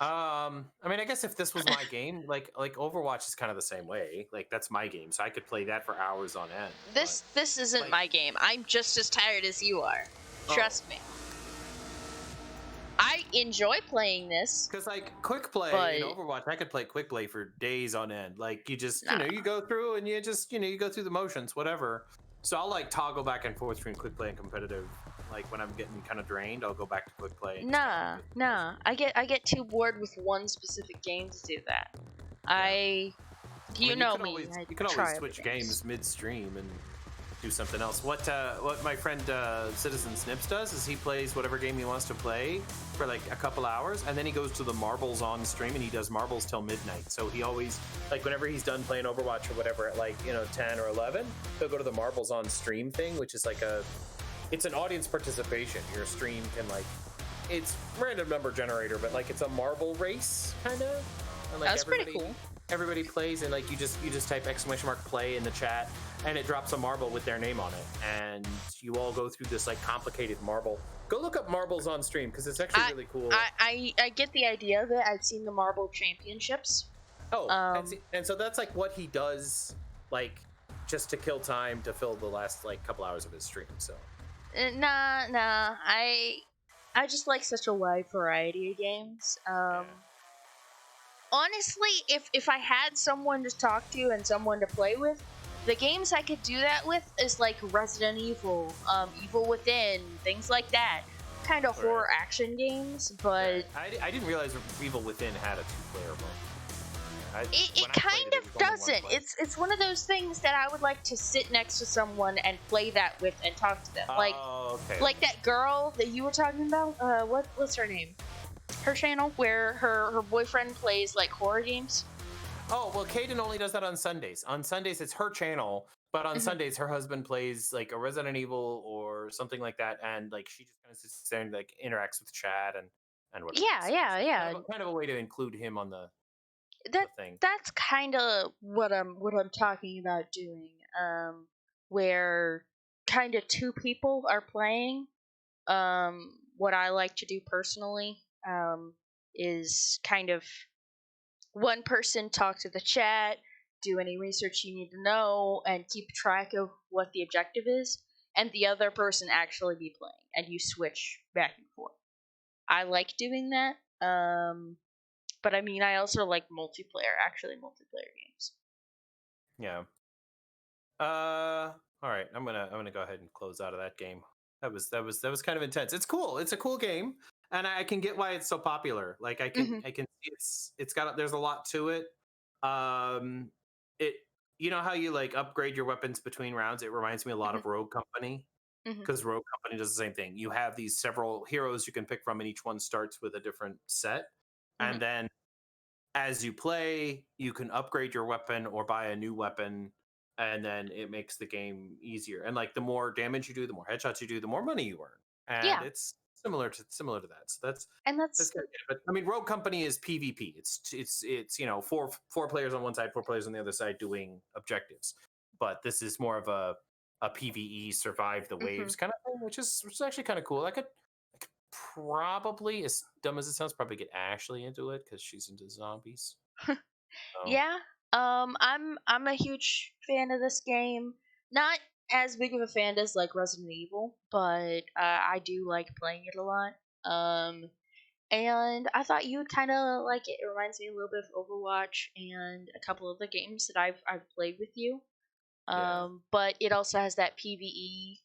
I mean, I guess if this was my game, like Overwatch is kind of the same way. Like that's my game, so I could play that for hours on end. This isn't my game. I'm just as tired as you are. Trust me. I enjoy playing this. Because like quick play in Overwatch, I could play quick play for days on end. Like you just you go through and you just you go through the motions, whatever. So I'll like toggle back and forth between quick play and competitive. Like when I'm getting kind of drained, I'll go back to quick play. Nah. I get too bored with one specific game to do that. Yeah. You know me. You can always switch games midstream and do something else. What my friend Citizen Snips does is he plays whatever game he wants to play for like a couple hours, and then he goes to the marbles on stream and he does marbles till midnight. So he always, like whenever he's done playing Overwatch or whatever at like 10 or 11, he'll go to the marbles on stream thing, which is like it's an audience participation. Your stream can like, it's random number generator, but like it's a marble race kind of. Like that's pretty cool. Everybody plays and like you just type !play in the chat and it drops a marble with their name on it, and you all go through this like complicated marble. Go look up marbles on stream because it's actually really cool. I get the idea of it. I've seen the marble championships. Oh, and so that's like what he does, like just to kill time to fill the last like couple hours of his stream. So nah. I just like such a wide variety of games. Honestly, if I had someone to talk to and someone to play with, the games I could do that with is like Resident Evil, Evil Within, things like that. kind of horror action games, but I didn't realize Evil Within had a 2-player mode. it kind of doesn't. It's one of those things that I would like to sit next to someone and play that with and talk to them. Like that girl that you were talking about. What's her name? Her channel where her boyfriend plays like horror games. Oh, well, Kaden only does that on Sundays. On Sundays, it's her channel, but on Sundays, her husband plays like a Resident Evil or something like that, and like she just kind of sits there and like interacts with chat and whatever. Yeah. Kind of a way to include him on the thing. That's kind of what I'm talking about doing. Where kind of two people are playing. What I like to do personally, is kind of one person talk to the chat, do any research you need to know, and keep track of what the objective is, and the other person actually be playing, and you switch back and forth. I like doing that, but I mean, I also like multiplayer games. Yeah. All right. I'm gonna go ahead and close out of that game. That was kind of intense. It's cool. It's a cool game, and I can get why it's so popular. Like I can see it's got there's a lot to it. It you know how you like upgrade your weapons between rounds? It reminds me a lot of Rogue Company, because Rogue Company does the same thing. You have these several heroes you can pick from, and each one starts with a different set, and then as you play, you can upgrade your weapon or buy a new weapon, and then it makes the game easier. And like the more damage you do, the more headshots you do, the more money you earn. And it's similar to that. So that's kind of good. But I mean, Rogue Company is PvP. It's you know four players on one side, 4 players on the other side doing objectives. But this is more of a PvE survive the waves kind of thing, which is actually kind of cool. I could probably, as dumb as it sounds, probably get Ashley into it because she's into zombies. Yeah. I'm a huge fan of this game. Not as big of a fan as like Resident Evil, but I do like playing it a lot. And I thought you would kind of like it. It reminds me a little bit of Overwatch and a couple of the games that I've played with you. But it also has that PvE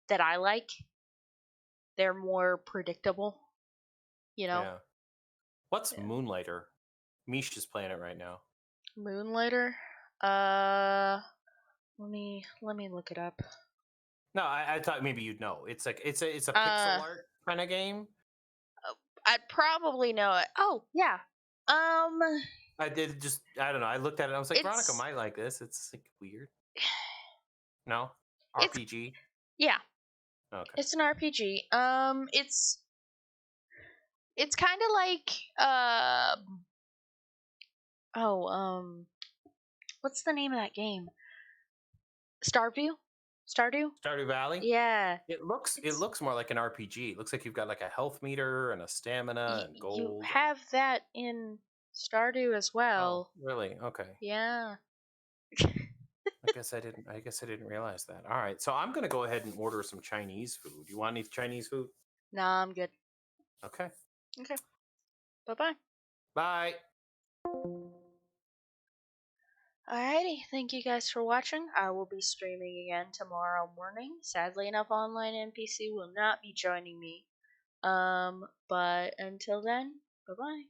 that I like. They're more predictable, you know. Yeah. What's Moonlighter? Mish is playing it right now. Moonlighter. Let me look it up. No, I thought maybe you'd know. It's like it's a pixel art kind of game. I'd probably know it. Oh yeah. I don't know. I looked at it and I was like, Veronica might like this. It's like weird. No? RPG? Yeah. Okay. It's an RPG. It's kind of like what's the name of that game? Stardew? Stardew Valley? Yeah. It looks more like an RPG. It looks like you've got like a health meter and a stamina and gold. You have that in Stardew as well. Oh, really? Okay. Yeah. I guess I didn't realize that. All right. So I'm going to go ahead and order some Chinese food. You want any Chinese food? Nah, I'm good. Okay. Okay. Bye-bye. Bye. Alrighty, thank you guys for watching. I will be streaming again tomorrow morning. Sadly enough, online NPC will not be joining me. But until then, bye-bye.